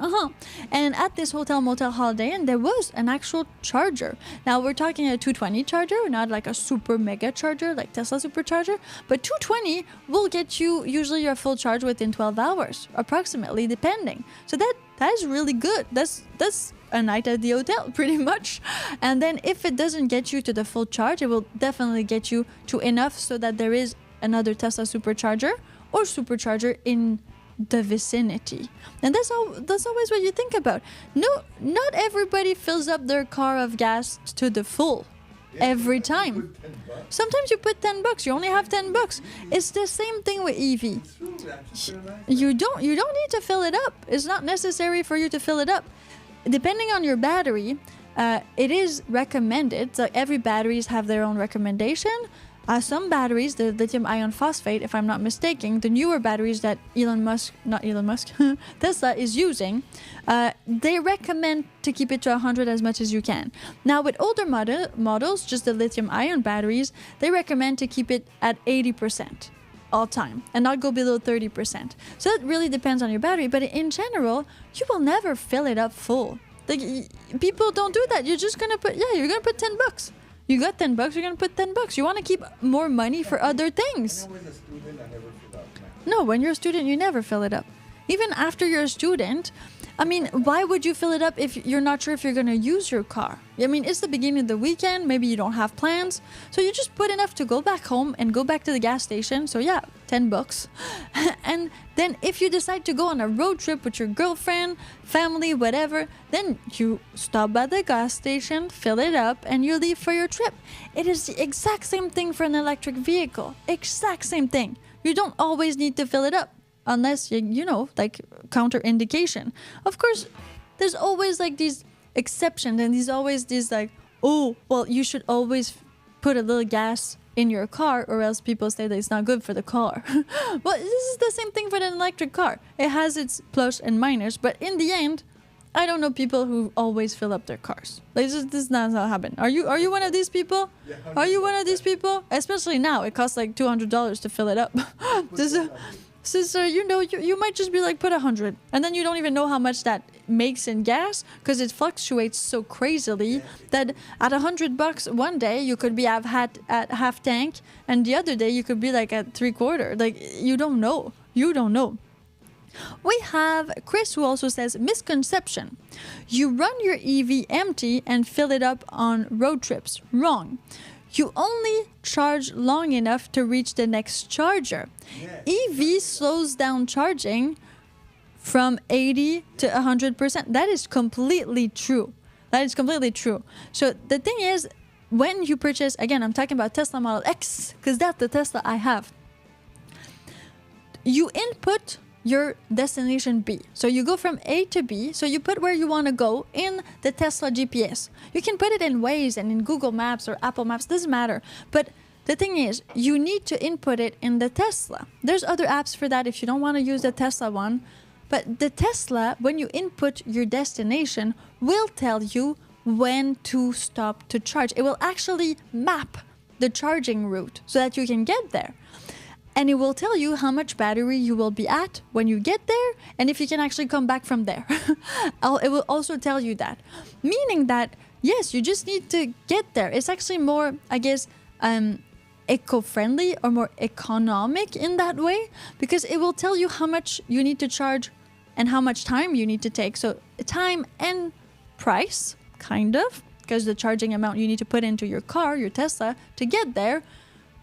And at this Hotel Motel Holiday Inn, there was an actual charger. Now, we're talking a 220 charger, not like a super mega charger like Tesla Supercharger. But 220 will get you usually your full charge within 12 hours, approximately, depending. So that is really good. That's a night at the hotel, pretty much. And then if it doesn't get you to the full charge, it will definitely get you to enough so that there is another Tesla Supercharger or Supercharger in the vicinity. And that's always what you think about. No, not everybody fills up their car of gas to the full every time. Sometimes you put $10. You only have $10. It's the same thing with EV. You don't need to fill it up. It's not necessary for you to fill it up. Depending on your battery, it is recommended. So every batteries have their own recommendation. Some batteries, the lithium iron phosphate, if I'm not mistaken, the newer batteries that Tesla is using, they recommend to keep it to 100 as much as you can. Now, with older models, just the lithium ion batteries, they recommend to keep it at 80% all time and not go below 30%. So it really depends on your battery, but in general, you will never fill it up full. Like, people don't do that. You're just gonna put, you're gonna put $10. You got $10, you're gonna put $10. You want to keep more money for other things. When I was a student, I never fill out my. No, when you're a student, you never fill it up. Even after you're a student, I mean, why would you fill it up if you're not sure if you're going to use your car? I mean, it's the beginning of the weekend. Maybe you don't have plans. So you just put enough to go back home and go back to the gas station. So yeah, $10. And then if you decide to go on a road trip with your girlfriend, family, whatever, then you stop at the gas station, fill it up, and you leave for your trip. It is the exact same thing for an electric vehicle. Exact same thing. You don't always need to fill it up. Unless, you know, like counterindication. Of course, there's always like these exceptions and there's always these like, oh, well, you should always put a little gas in your car or else people say that it's not good for the car. Well, this is the same thing for an electric car. It has its plus and minus, but in the end, I don't know people who always fill up their cars. Like, this is not how it happens. Are you one of these people? Yeah, Are you one of these people? Especially now, it costs like $200 to fill it up. So you know, you might just be like, put 100, and then you don't even know how much that makes in gas because it fluctuates so crazily that at $100 one day you could be at half tank, and the other day you could be like at 3/4. Like, you don't know. We have Chris, who also says, misconception. You run your EV empty and fill it up on road trips. Wrong. You only charge long enough to reach the next charger. EV slows down charging from 80 to 100%. That is completely true. So the thing is, when you purchase, again, I'm talking about Tesla Model X, because that's the Tesla I have. You input your destination B. So you go from A to B. So you put where you want to go in the Tesla GPS. You can put it in Waze and in Google Maps or Apple Maps, doesn't matter. But the thing is, you need to input it in the Tesla. There's other apps for that if you don't want to use the Tesla one. But the Tesla, when you input your destination, will tell you when to stop to charge. It will actually map the charging route so that you can get there. And it will tell you how much battery you will be at when you get there and if you can actually come back from there. It will also tell you that. Meaning that, yes, you just need to get there. It's actually more, I guess, eco-friendly or more economic in that way because it will tell you how much you need to charge and how much time you need to take. So time and price, kind of, because the charging amount you need to put into your car, your Tesla, to get there.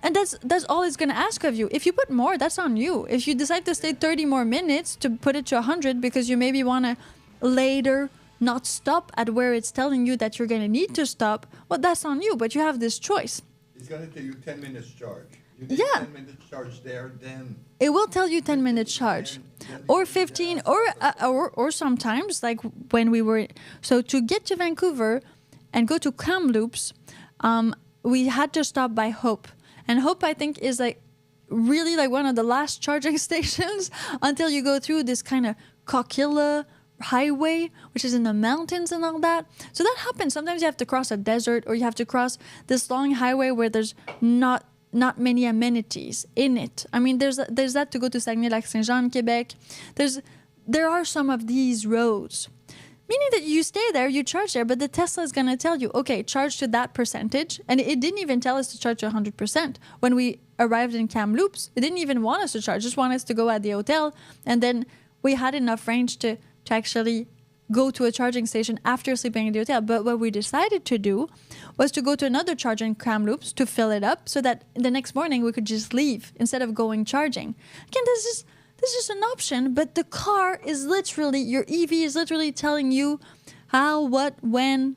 And that's all it's going to ask of you. If you put more, that's on you. If you decide to stay 30 more minutes to put it to 100 because you maybe want to later not stop at where it's telling you that you're going to need to stop, well, that's on you. But you have this choice. It's going to tell you 10 minutes charge. You need 10 minutes charge there, then. It will tell you 10 minutes charge. Or 15, or sometimes, like when we were... So to get to Vancouver and go to Kamloops, we had to stop by Hope. And Hope, I think, is like really like one of the last charging stations until you go through this kind of Coquilla highway, which is in the mountains and all that. So that happens. Sometimes you have to cross a desert or you have to cross this long highway where there's not many amenities in it. I mean, there's that to go to Saguenay-Lac-Saint-Jean, Quebec. There are some of these roads. Meaning that you stay there, you charge there, but the Tesla is going to tell you, okay, charge to that percentage. And it didn't even tell us to charge to 100%. When we arrived in Kamloops, it didn't even want us to charge, just want us to go at the hotel. And then we had enough range to actually go to a charging station after sleeping in the hotel. But what we decided to do was to go to another charger in Kamloops to fill it up so that the next morning we could just leave instead of going charging. Again, this is an option, but the car is literally, your EV is literally telling you how, what, when,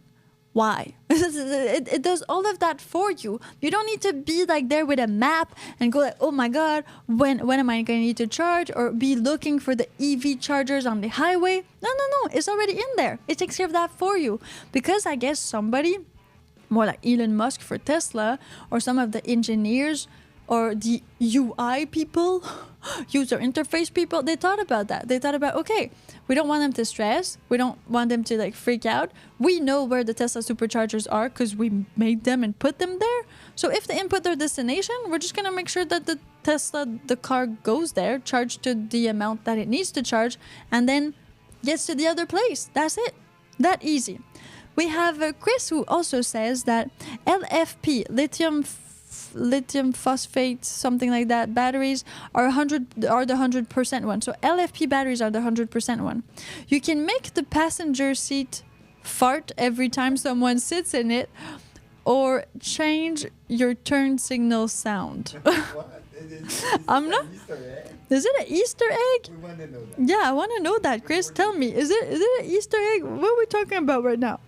why. It does all of that for you. You don't need to be like there with a map and go like, oh my God, when am I going to need to charge, or be looking for the EV chargers on the highway. No. It's already in there. It takes care of that for you. Because I guess somebody, more like Elon Musk for Tesla, or some of the engineers, or the UI people, user interface people, they thought about that. They thought about, okay, we don't want them to stress. We don't want them to like freak out. We know where the Tesla superchargers are because we made them and put them there. So if they input their destination, we're just going to make sure that the Tesla, the car goes there, charged to the amount that it needs to charge, and then gets to the other place. That's it. That easy. We have Chris, who also says that LFP, lithium phosphate, something like that, batteries are the 100% one. So LFP batteries are the 100% one. You can make the passenger seat fart every time someone sits in it, or change your turn signal sound. What? I'm not. Is it an Easter egg? We want to know that. Yeah, I want to know that. Chris, tell me, is it an Easter egg? What are we talking about right now?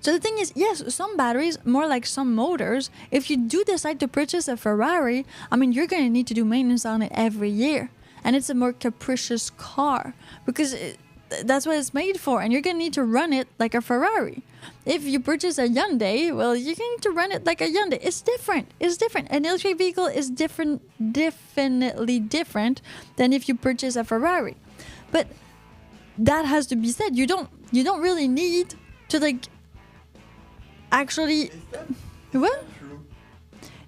So the thing is, yes, some batteries, more like some motors, if you do decide to purchase a Ferrari, I mean, you're going to need to do maintenance on it every year. And it's a more capricious car because that's what it's made for. And you're going to need to run it like a Ferrari. If you purchase a Hyundai, well, you're going to run it like a Hyundai. It's different. An electric vehicle is definitely different than if you purchase a Ferrari. But that has to be said. You don't really need to like actually. What? True.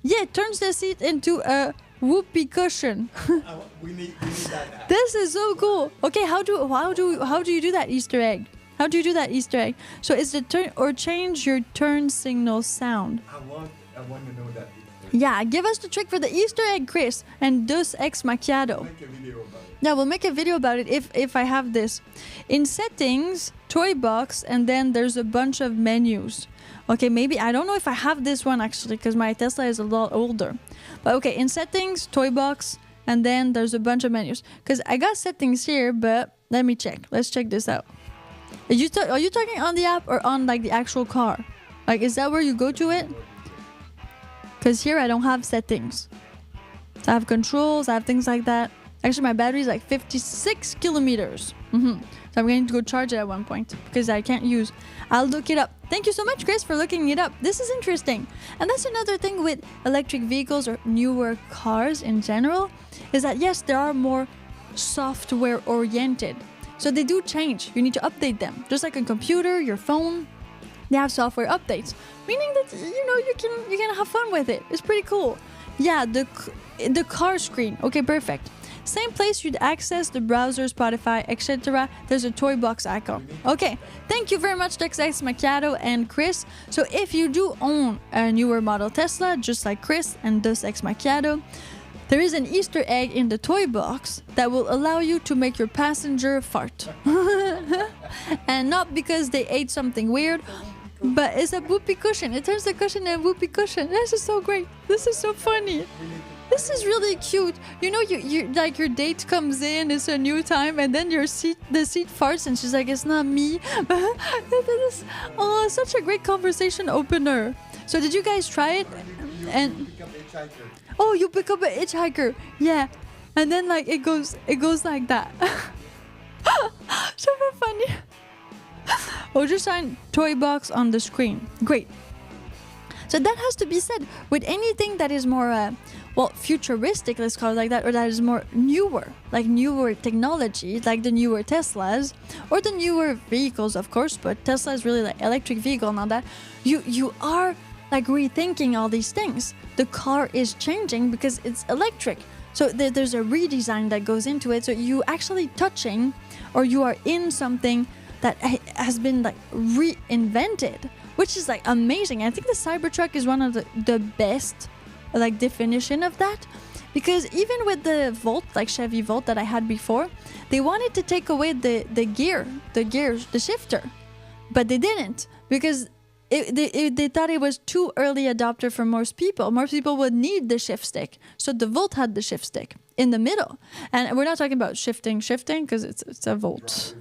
Yeah, it turns the seat into a whoopee cushion. We need that. This is so cool. Okay, how do you do that Easter egg? How do you do that Easter egg? So it's the turn or change your turn signal sound. I want to know that. Yeah, give us the trick for the Easter egg, Chris, and Dos Ex Macchiato. Make a video about it. Yeah, we'll make a video about it if I have this. In settings, toy box, and then there's a bunch of menus. Okay, maybe I don't know if I have this one actually because my Tesla is a lot older. But okay, in settings, toy box, and then there's a bunch of menus. Because I got settings here, but let me check. Let's check this out. Are you talking on the app or on like the actual car? Like, is that where you go to it? Because here I don't have settings. So I have controls, I have things like that. Actually, my battery is like 56 kilometers. So I'm going to go charge it at one point because I can't use. I'll look it up. Thank you so much, Chris, for looking it up. This is interesting. And that's another thing with electric vehicles or newer cars in general, is that yes, they are more software oriented. So they do change. You need to update them. Just like a computer, your phone, they have software updates. Meaning that, you can have fun with it. It's pretty cool. Yeah, the car screen. Okay, perfect. Same place you'd access the browser, Spotify, etc. There's a toy box icon. Okay, thank you very much, Texas Macchiato and Chris. So if you do own a newer model Tesla, just like Chris and Dos Ex Macchiato, there is an Easter egg in the toy box that will allow you to make your passenger fart. And not because they ate something weird, but it's a whoopee cushion. It turns the cushion into a whoopee cushion. This is so great. This is so funny. This is really cute. You like your date comes in, it's a new time, and then the seat farts, and she's like, "It's not me." Oh, such a great conversation opener. So did you guys try it? And oh, you pick up a hitchhiker. Yeah, and then like it goes like that. Super funny. Oh, just sign toy box on the screen. Great. So that has to be said with anything that is more, futuristic, let's call it like that, or that is more newer technology, like the newer Teslas, or the newer vehicles, of course, but Tesla is really like electric vehicle, not that. You are like rethinking all these things. The car is changing because it's electric. So there's a redesign that goes into it. So you actually touching, or you are in something that has been like reinvented, which is like amazing. I think the Cybertruck is one of the best like definition of that, because even with the Volt, like Chevy Volt that I had before, they wanted to take away the shifter, but they didn't, because they thought it was too early adopter for most people. Most people would need the shift stick, so the Volt had the shift stick in the middle, and we're not talking about shifting because it's a Volt.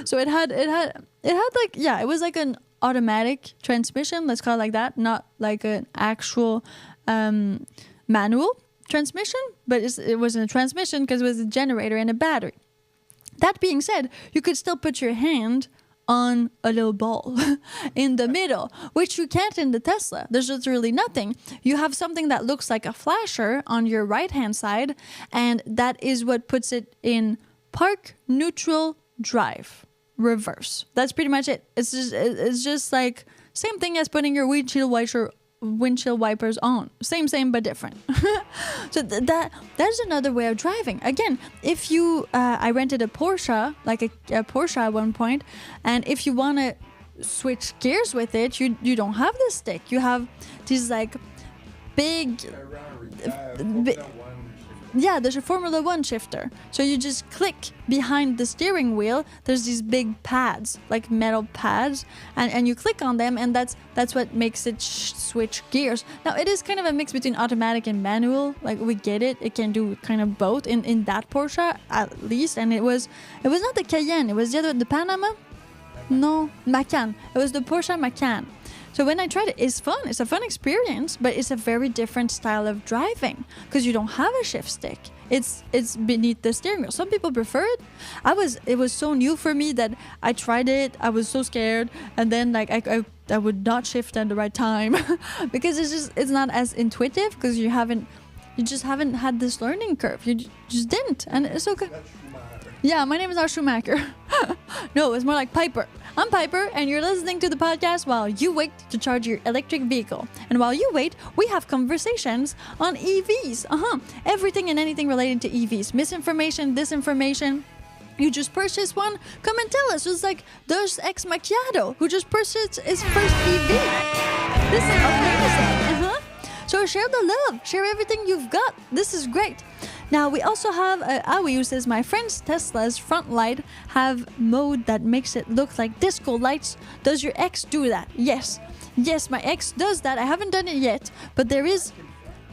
So it had like, yeah, it was like an automatic transmission, let's call it like that, not like an actual manual transmission, but it wasn't a transmission because it was a generator and a battery. That being said, you could still put your hand on a little ball in the middle, which you can't in the Tesla. There's literally nothing. You have something that looks like a flasher on your right hand side, and that is what puts it in park, neutral, drive, reverse. That's pretty much it. It's just like same thing as putting your windshield wiper windshield wipers on. Same, but different. So that's another way of driving. Again, if you, I rented a Porsche, like a Porsche at one point, and if you want to switch gears with it, you don't have this stick. You have these like big, yeah, there's a Formula One shifter. So you just click behind the steering wheel. There's these big pads, like metal pads, and you click on them, and that's what makes it switch gears. Now it is kind of a mix between automatic and manual. Like we get it. It can do kind of both in that Porsche at least. And it was not the Cayenne. It was the Panama. No, Macan. It was the Porsche Macan. So when I tried it, it's fun. It's a fun experience, but it's a very different style of driving because you don't have a shift stick. It's beneath the steering wheel. Some people prefer it. It was so new for me that I tried it. I was so scared, and then like I would not shift at the right time because it's not as intuitive because you just haven't had this learning curve. You just didn't, and it's okay. Yeah, my name is not Schumacher. No, it's more like Piper. I'm Piper, and you're listening to the podcast while you wait to charge your electric vehicle. And while you wait, we have conversations on EVs. Everything and anything related to EVs. Misinformation, disinformation. You just purchased one? Come and tell us. It's like there's ex Macchiato who just purchased his first EV. This is amazing. So share the love. Share everything you've got. This is great. Now, we also have Awi who says, my friend's Tesla's front light have mode that makes it look like disco lights. Does your ex do that? Yes. Yes, my ex does that. I haven't done it yet, but there is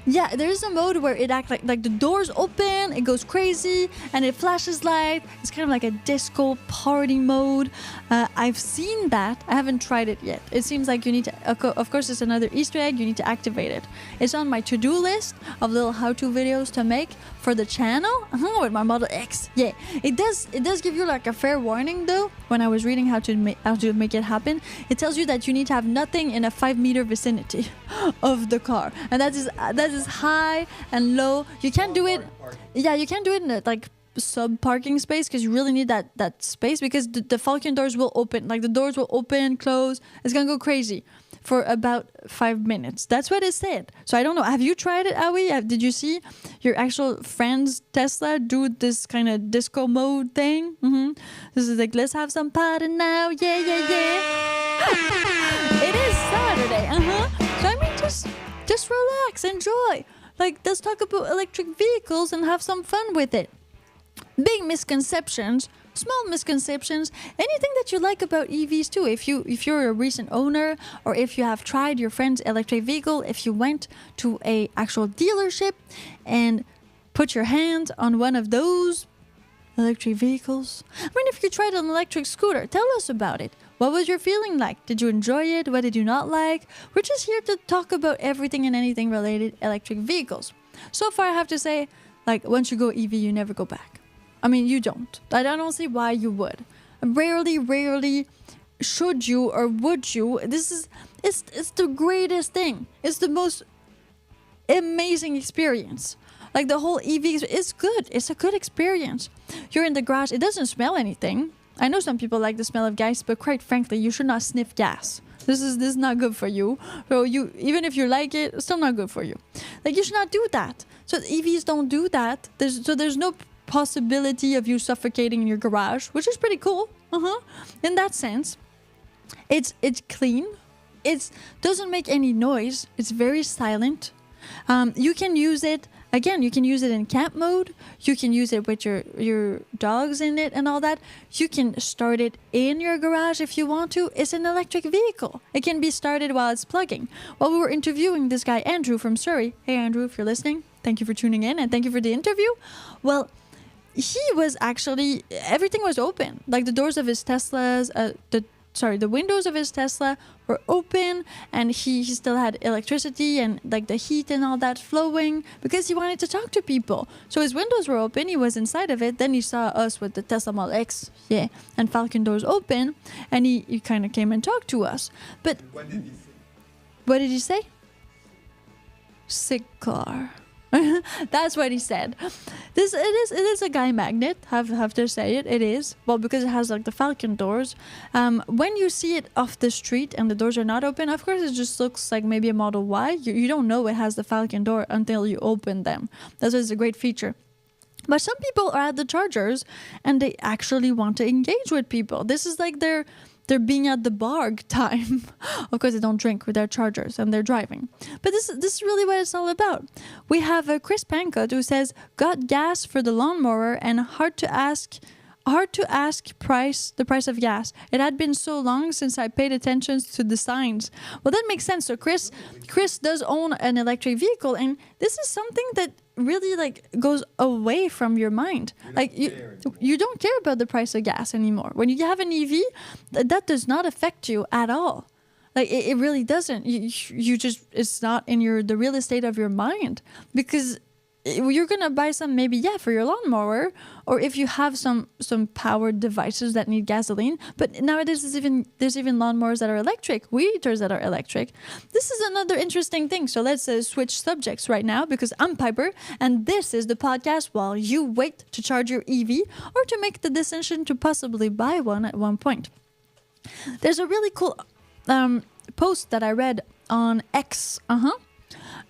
a mode where it acts like the doors open, it goes crazy, and it flashes light. It's kind of like a disco party mode. I've seen that. I haven't tried it yet. It seems like you need to, of course, it's another Easter egg. You need to activate it. It's on my to-do list of little how-to videos to make for the channel with my Model X. Yeah, it does give you like a fair warning though. When I was reading how to make it happen, it tells you that you need to have nothing in a 5-meter vicinity of the car, and that is high and low. You can't do it. Yeah, you can't do it in a like sub parking space because you really need that space because the Falcon doors will open. Like the doors will open, close. It's gonna go crazy for about 5 minutes. That's what it said. So I don't know. Have you tried it, Awi? Did you see your actual friend's Tesla do this kind of disco mode thing? This is like, let's have some party now. Yeah. It is Saturday. So I mean, just relax, enjoy. Like, let's talk about electric vehicles and have some fun with it. Big misconceptions, small misconceptions, anything that you like about EVs too. If you're a recent owner, or if you have tried your friend's electric vehicle, if you went to a actual dealership and put your hands on one of those electric vehicles. I mean, if you tried an electric scooter, tell us about it. What was your feeling like? Did you enjoy it? What did you not like? We're just here to talk about everything and anything related electric vehicles. So far, I have to say, like, once you go EV, you never go back. I mean, you don't. I don't see why you would. Rarely should you or would you. It's the greatest thing. It's the most amazing experience. Like the whole EV is good. It's a good experience. You're in the garage. It doesn't smell anything. I know some people like the smell of gas, but quite frankly, you should not sniff gas. This is not good for you. So even if you like it, it's still not good for you. Like you should not do that. So EVs don't do that. There's no possibility of you suffocating in your garage, which is pretty cool. In that sense, it's clean. It doesn't make any noise. It's very silent. You can use it. Again, you can use it in camp mode. You can use it with your dogs in it and all that. You can start it in your garage if you want to. It's an electric vehicle. It can be started while it's plugging. While we were interviewing this guy, Andrew from Surrey. Hey, Andrew, if you're listening, thank you for tuning in and thank you for the interview. Well, he was actually, everything was open. Like the doors of his Teslas, the windows of his Tesla were open, and he still had electricity and like the heat and all that flowing because he wanted to talk to people. So his windows were open, he was inside of it. Then he saw us with the Tesla Model X, and Falcon doors open, and he kind of came and talked to us. But what did he say? What did he say? Sick car. That's what he said. It is a guy magnet. Have to say it. It is, well, because it has like the falcon doors. When you see it off the street and the doors are not open, of course it just looks like maybe a Model Y. You don't know it has the falcon door until you open them. That's why it's a great feature. But some people are at the chargers and they actually want to engage with people. This is like their being at the bar time. Of course, they don't drink with their chargers and they're driving. But this is really what it's all about. We have Chris Pankot who says, got gas for the lawnmower and hard to ask the price of gas. It had been so long since I paid attention to the signs. Well, that makes sense. So Chris does own an electric vehicle, and this is something that really like goes away from your mind. You don't care about the price of gas anymore. When you have an EV, that does not affect you at all. Like it really doesn't. You just, it's not in the real estate of your mind, because you're gonna buy some maybe for your lawnmower, or if you have some powered devices that need gasoline. But nowadays there's even lawnmowers that are electric, weed eaters that are electric. This is another interesting thing. So let's switch subjects right now, because I'm Piper and this is the podcast while you wait to charge your EV or to make the decision to possibly buy one at one point. There's a really cool post that I read on X,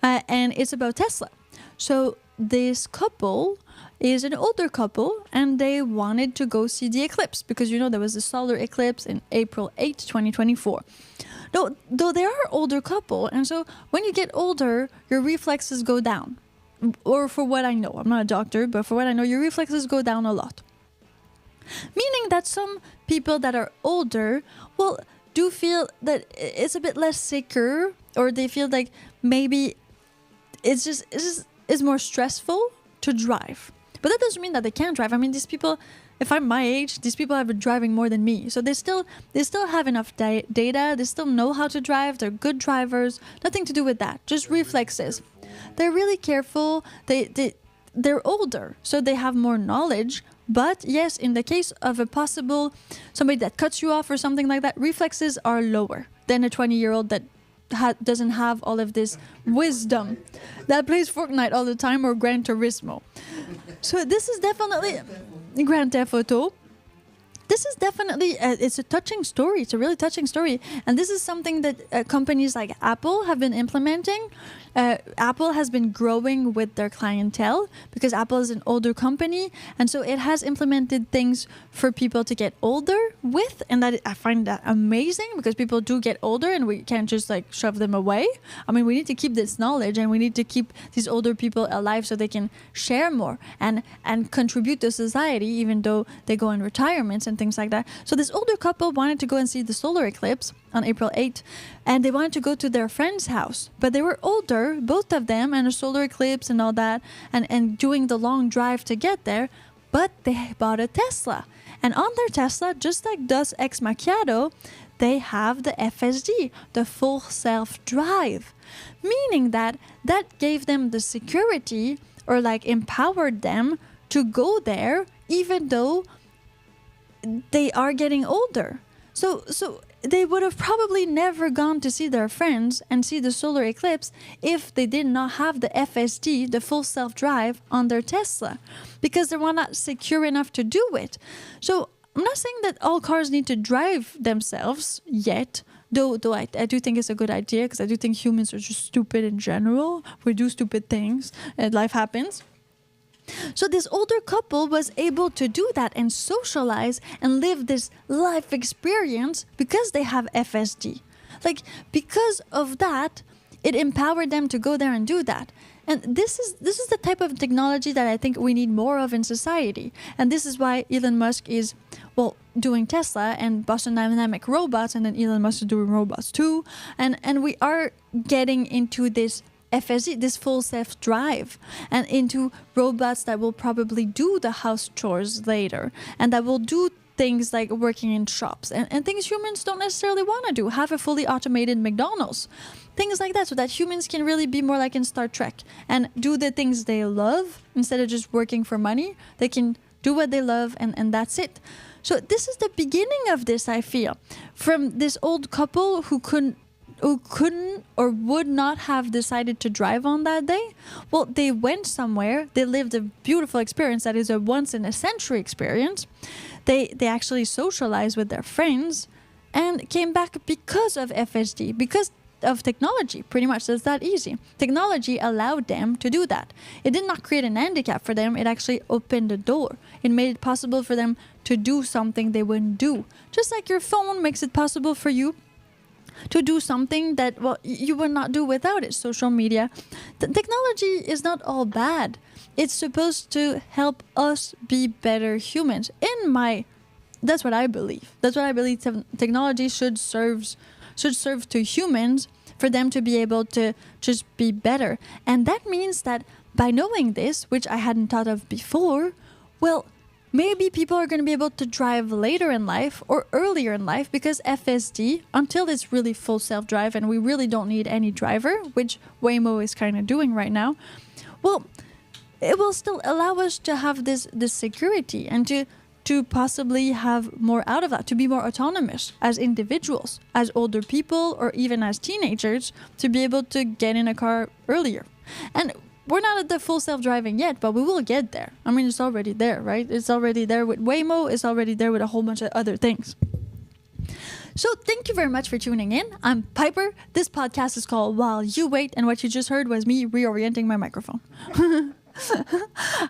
and it's about Tesla. So this couple is an older couple and they wanted to go see the eclipse, because there was a solar eclipse in April 8, 2024. Though they are older couple, and so when you get older, your reflexes go down. Or for what I know, I'm not a doctor, but for what I know, your reflexes go down a lot. Meaning that some people that are older, do feel that it's a bit less secure, or they feel like maybe it's more stressful to drive. But that doesn't mean that they can't drive. I mean, these people, if I'm my age, these people have been driving more than me. So they still have enough data. They still know how to drive. They're good drivers. Nothing to do with that. Just reflexes. They're really careful. They're older, so they have more knowledge. But yes, in the case of a possible somebody that cuts you off or something like that, reflexes are lower than a 20-year-old that doesn't have all of this wisdom, that plays Fortnite all the time or Gran Turismo. So this is definitely Grand Theft Auto. This is definitely it's a touching story. It's a really touching story, and this is something that companies like Apple have been implementing. Apple has been growing with their clientele because Apple is an older company, and so it has implemented things for people to get older with, and that I find that amazing, because people do get older and we can't just like shove them away. I mean, we need to keep this knowledge and we need to keep these older people alive so they can share more and contribute to society, even though they go in retirements and things like that. So this older couple wanted to go and see the solar eclipse on April 8th, and they wanted to go to their friend's house, but they were older, both of them, and a solar eclipse and all that, and doing the long drive to get there. But they bought a Tesla, and on their Tesla, just like Dos Ex Macchiato, they have the FSD, the full self-drive, meaning that gave them the security, or like empowered them to go there even though they are getting older. So they would have probably never gone to see their friends and see the solar eclipse if they did not have the FSD, the full self-drive, on their Tesla, because they were not secure enough to do it. So I'm not saying that all cars need to drive themselves yet, though I do think it's a good idea, because I do think humans are just stupid in general. We do stupid things and life happens. So this older couple was able to do that and socialize and live this life experience because they have FSD. Like, because of that, it empowered them to go there and do that. And this is the type of technology that I think we need more of in society. And this is why Elon Musk is, doing Tesla and Boston Dynamic robots, and then Elon Musk is doing robots too. And we are getting into this FSD, this full self-drive, and into robots that will probably do the house chores later, and that will do things like working in shops and things humans don't necessarily want to do, have a fully automated McDonald's, things like that, so that humans can really be more like in Star Trek and do the things they love instead of just working for money. They can do what they love, and that's it. So this is the beginning of this, I feel, from this old couple who who couldn't or would not have decided to drive on that day, well, they went somewhere, they lived a beautiful experience that is a once in a century experience. They actually socialized with their friends and came back because of FSD, because of technology. Pretty much, it's that easy. Technology allowed them to do that. It did not create an handicap for them, it actually opened the door. It made it possible for them to do something they wouldn't do. Just like your phone makes it possible for you to do something that, well, you would not do without it. Social media. The technology is not all bad. It's supposed to help us be better humans. That's what I believe. That's what I believe technology should serve to humans, for them to be able to just be better. And that means that by knowing this, which I hadn't thought of before, well, maybe people are going to be able to drive later in life or earlier in life, because FSD, until it's really full self-drive and we really don't need any driver, which Waymo is kind of doing right now, well, it will still allow us to have this security and to possibly have more out of that, to be more autonomous as individuals, as older people, or even as teenagers, to be able to get in a car earlier. And we're not at the full self-driving yet, but we will get there. I mean, it's already there, right? It's already there with Waymo. It's already there with a whole bunch of other things. So thank you very much for tuning in. I'm Piper. This podcast is called While You Wait, and what you just heard was me reorienting my microphone.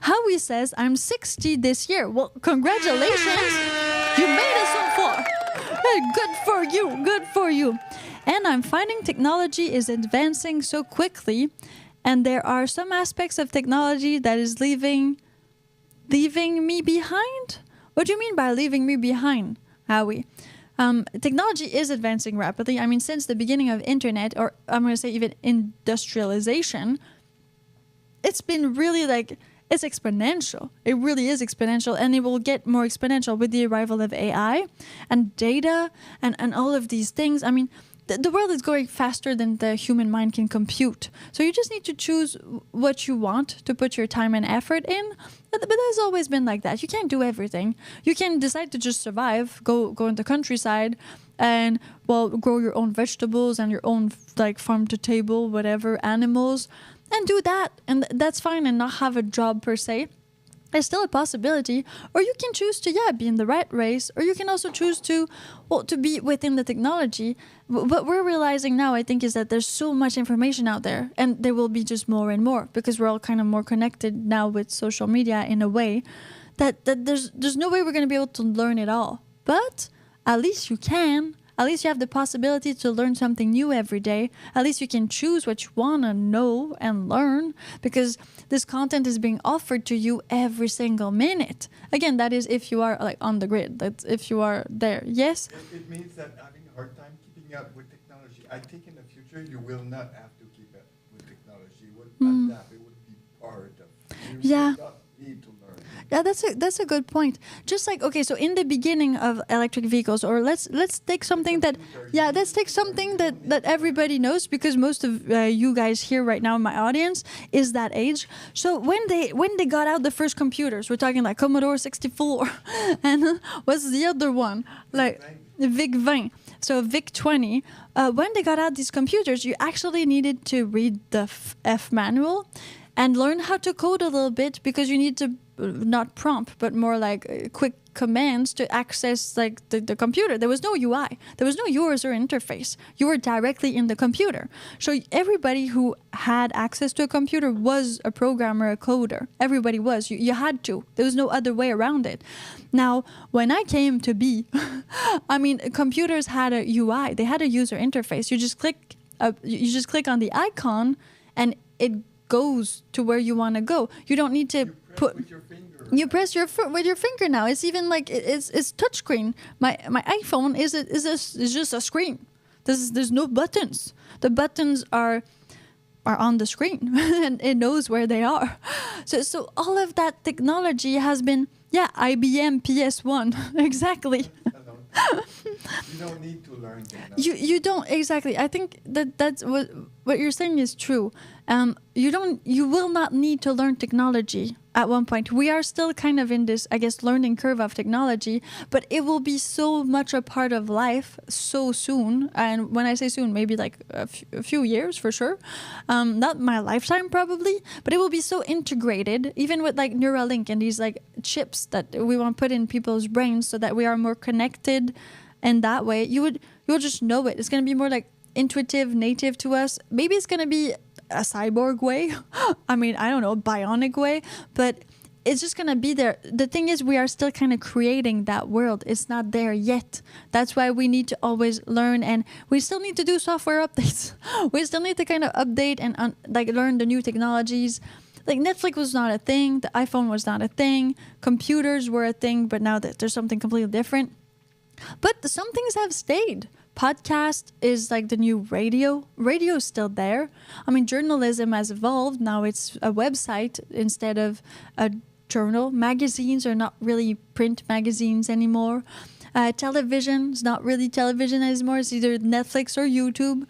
Howie says I'm 60 this year. Well, congratulations. You made it so far. Hey, good for you. Good for you. And I'm finding technology is advancing so quickly, and there are some aspects of technology that is leaving me behind. What do you mean by leaving me behind, Howie? Technology is advancing rapidly. I mean, since the beginning of internet, or I'm going to say even industrialization, it's been really it's exponential. It really is exponential, and it will get more exponential with the arrival of AI and data and all of these things. I mean, the world is going faster than the human mind can compute. So you just need to choose what you want to put your time and effort in. But that's always been like that. You can't do everything. You can decide to just survive, go in the countryside, and, well, grow your own vegetables and your own, farm to table, whatever, animals, and do that, and that's fine, and not have a job per se. It's still a possibility. Or you can choose to, be in the rat race, or you can also choose to be within the technology. What we're realizing now, I think, is that there's so much information out there, and there will be just more and more, because we're all kind of more connected now with social media in a way that there's no way we're going to be able to learn it all. But at least you can. At least you have the possibility to learn something new every day. At least you can choose what you want to know and learn, because this content is being offered to you every single minute. Again, that is if you are on the grid. That's if you are there. Yes? It means that having a hard time keeping up with technology. I think in the future you will not have to keep up with technology. You would adapt. It would be part of. You would not need to learn. Yeah, that's a good point. Just okay, so in the beginning of electric vehicles, or let's take something that everybody knows, because most of you guys here right now in my audience is that age. So when they got out the first computers, we're talking like Commodore 64, and what's the other one? VIC-20. So VIC-20. When they got out these computers, you actually needed to read the F manual and learn how to code a little bit, because you need to not prompt, but more quick commands to access the computer. There was no UI. There was no user interface. You were directly in the computer. So everybody who had access to a computer was a programmer, a coder. Everybody was. You had to. There was no other way around it. Now, when I came to be, I mean, computers had a UI. They had a user interface. You just click on the icon, and it goes to where you want to go. You don't need to you press your foot with your finger now. It's even it's touchscreen. My iPhone is just a screen. There's no buttons. The buttons are on the screen and it knows where they are. So all of that technology has been IBM PS1 exactly. You don't need to learn technology. You don't exactly. I think that's what you're saying is true. You will not need to learn technology at one point. We are still kind of in this, I guess, learning curve of technology, but it will be so much a part of life so soon. And when I say soon, maybe like a few years for sure. Not my lifetime probably, but it will be so integrated, even with like Neuralink and these like chips that we want to put in people's brains so that we are more connected. And that way you'll just know it. It's going to be more like intuitive, native to us. Maybe it's going to be a cyborg way. I mean, I don't know, bionic way, but it's just going to be there. The thing is, we are still kind of creating that world. It's not there yet. That's why we need to always learn, and we still need to do software updates. We still need to kind of update and like learn the new technologies. Like Netflix was not a thing. The iPhone was not a thing. Computers were a thing, but now that there's something completely different. But some things have stayed. Podcast is like the new radio. Radio is still there. I mean, journalism has evolved. Now it's a website instead of a journal. Magazines are not really print magazines anymore. Television is not really television anymore. It's either Netflix or YouTube.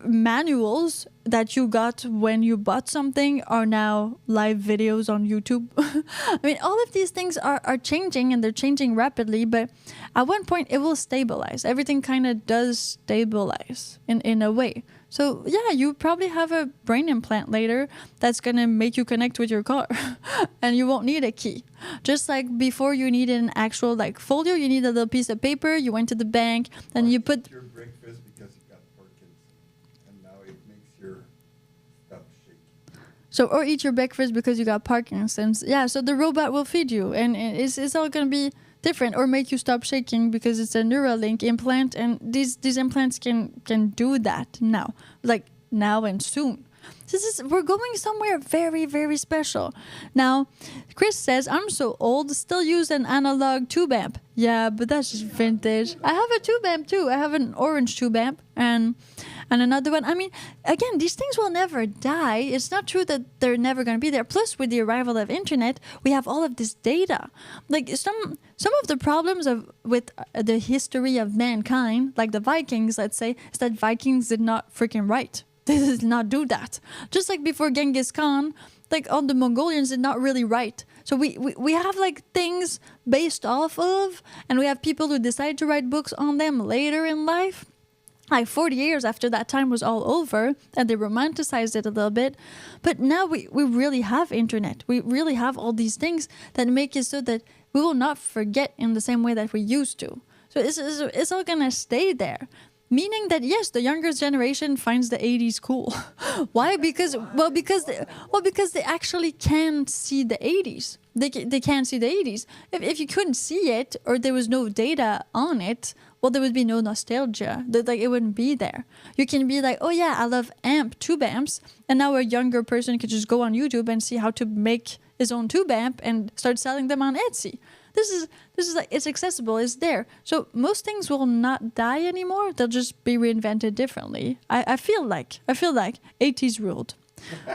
Manuals that you got when you bought something are now live videos on YouTube. I mean, all of these things are changing, and they're changing rapidly, but at one point it will stabilize. Everything kind of does stabilize in a way. So yeah, you probably have a brain implant later that's going to make you connect with your car and you won't need a key. Just like before you needed an actual like folio, you need a little piece of paper, you went to the bank, and you put... your breakfast because you got Parkinson's, and now it makes your stuff shaky. So, or eat your breakfast because you got Parkinson's. Yeah, so the robot will feed you, and it's all going to be different, or make you stop shaking because it's a Neuralink implant, and these implants can do that now, like now and soon. We're going somewhere very, very special. Now, Chris says, I'm so old, still use an analog tube amp. Yeah, but that's just vintage. I have a tube amp too. I have an orange tube amp and another one. I mean, again, these things will never die. It's not true that they're never going to be there. Plus, with the arrival of internet, we have all of this data. Like some of the problems with the history of mankind, like the Vikings, let's say, is that Vikings did not freaking write. They did not do that. Just like before Genghis Khan, like all the Mongolians did not really write. So we have like things based off of, and we have people who decide to write books on them later in life. Like 40 years after that time was all over, and they romanticized it a little bit. But now we really have internet. We really have all these things that make it so that we will not forget in the same way that we used to. So it's all going to stay there. Meaning that, yes, the younger generation finds the 80s cool. Why? Because they actually can see the 80s. They can see the 80s. If you couldn't see it, or there was no data on it, well, there would be no nostalgia. Like, it wouldn't be there. You can be like, oh yeah, I love tube amps, and now a younger person could just go on YouTube and see how to make his own tube amp and start selling them on Etsy. This is like, it's accessible, it's there. So most things will not die anymore. They'll just be reinvented differently. I feel like 80s ruled.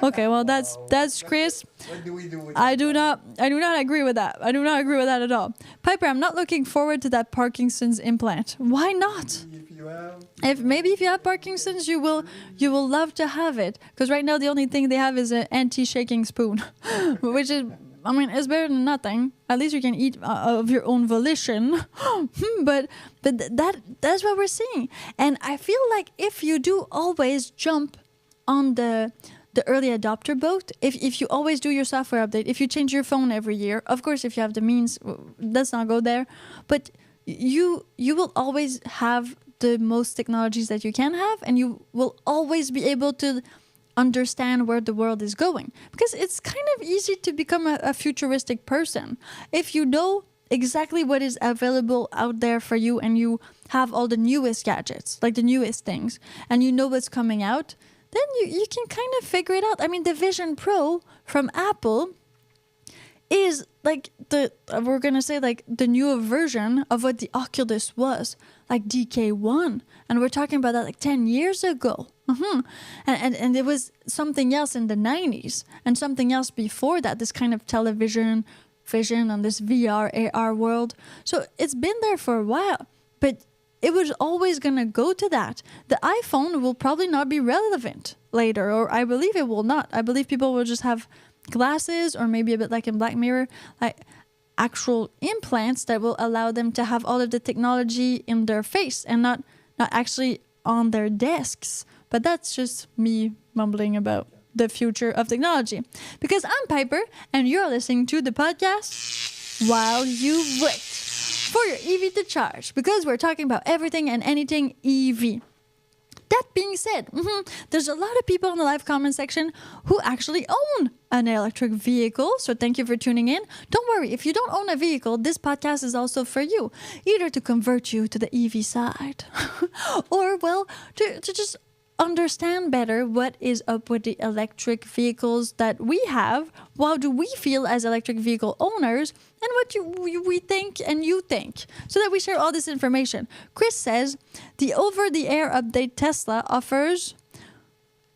Okay, well that's Chris. What do we do with I do not agree with that. I do not agree with that at all. Piper, I'm not looking forward to that Parkinson's implant. Why not? If you have Parkinson's, you will love to have it, because right now the only thing they have is an anti-shaking spoon, which is, I mean, it's better than nothing. At least you can eat of your own volition. but that's what we're seeing. And I feel like if you do always jump on the early adopter boat, if you always do your software update, if you change your phone every year, of course, if you have the means, let's not go there. But you will always have the most technologies that you can have, and you will always be able to understand where the world is going, because it's kind of easy to become a futuristic person if you know exactly what is available out there for you, and you have all the newest gadgets, like the newest things, and you know what's coming out. Then you can kind of figure it out. I mean, the Vision Pro from Apple is like we're gonna say like the newer version of what the Oculus was, like DK1, and we're talking about that like 10 years ago. And it was something else in the 90s, and something else before that, this kind of television vision and this VR AR world. So it's been there for a while, but it was always going to go to that. The iPhone will probably not be relevant later, or I believe it will not. I believe people will just have glasses, or maybe a bit like in Black Mirror, like actual implants that will allow them to have all of the technology in their face and not actually on their desks. But that's just me mumbling about the future of technology. Because I'm Piper, and you're listening to the podcast While You Wait for your EV to charge, because we're talking about everything and anything EV. That being said, there's a lot of people in the live comment section who actually own an electric vehicle. So thank you for tuning in. Don't worry, if you don't own a vehicle, this podcast is also for you. Either to convert you to the EV side or, well, to just understand better what is up with the electric vehicles that we have. How do we feel as electric vehicle owners, and what we think and you think, so that we share all this information. Chris says the over-the-air update Tesla offers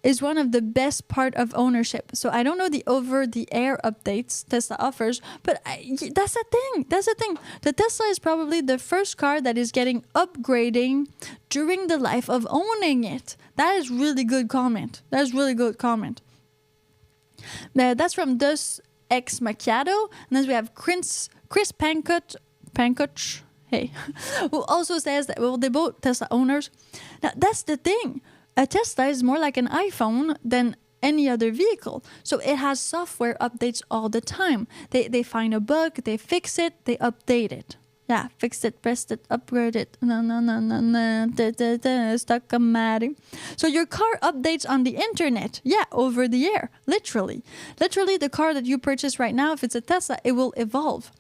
is one of the best part of ownership. So I don't know the over-the-air updates Tesla offers, but that's the thing. That's the thing. The Tesla is probably the first car that is getting upgrading during the life of owning it. That is really good comment. That's really good comment. That's from Dus X Macchiato. And then we have Chris Pankuch, hey, who also says that, well, they're both Tesla owners. Now, that's the thing. A Tesla is more like an iPhone than any other vehicle. So it has software updates all the time. They find a bug, they fix it, they update it. Yeah, fix it, press it, upgrade it. Stuck a matty. So your car updates on the internet. Yeah, over the air. Literally. Literally, the car that you purchase right now, if it's a Tesla, it will evolve.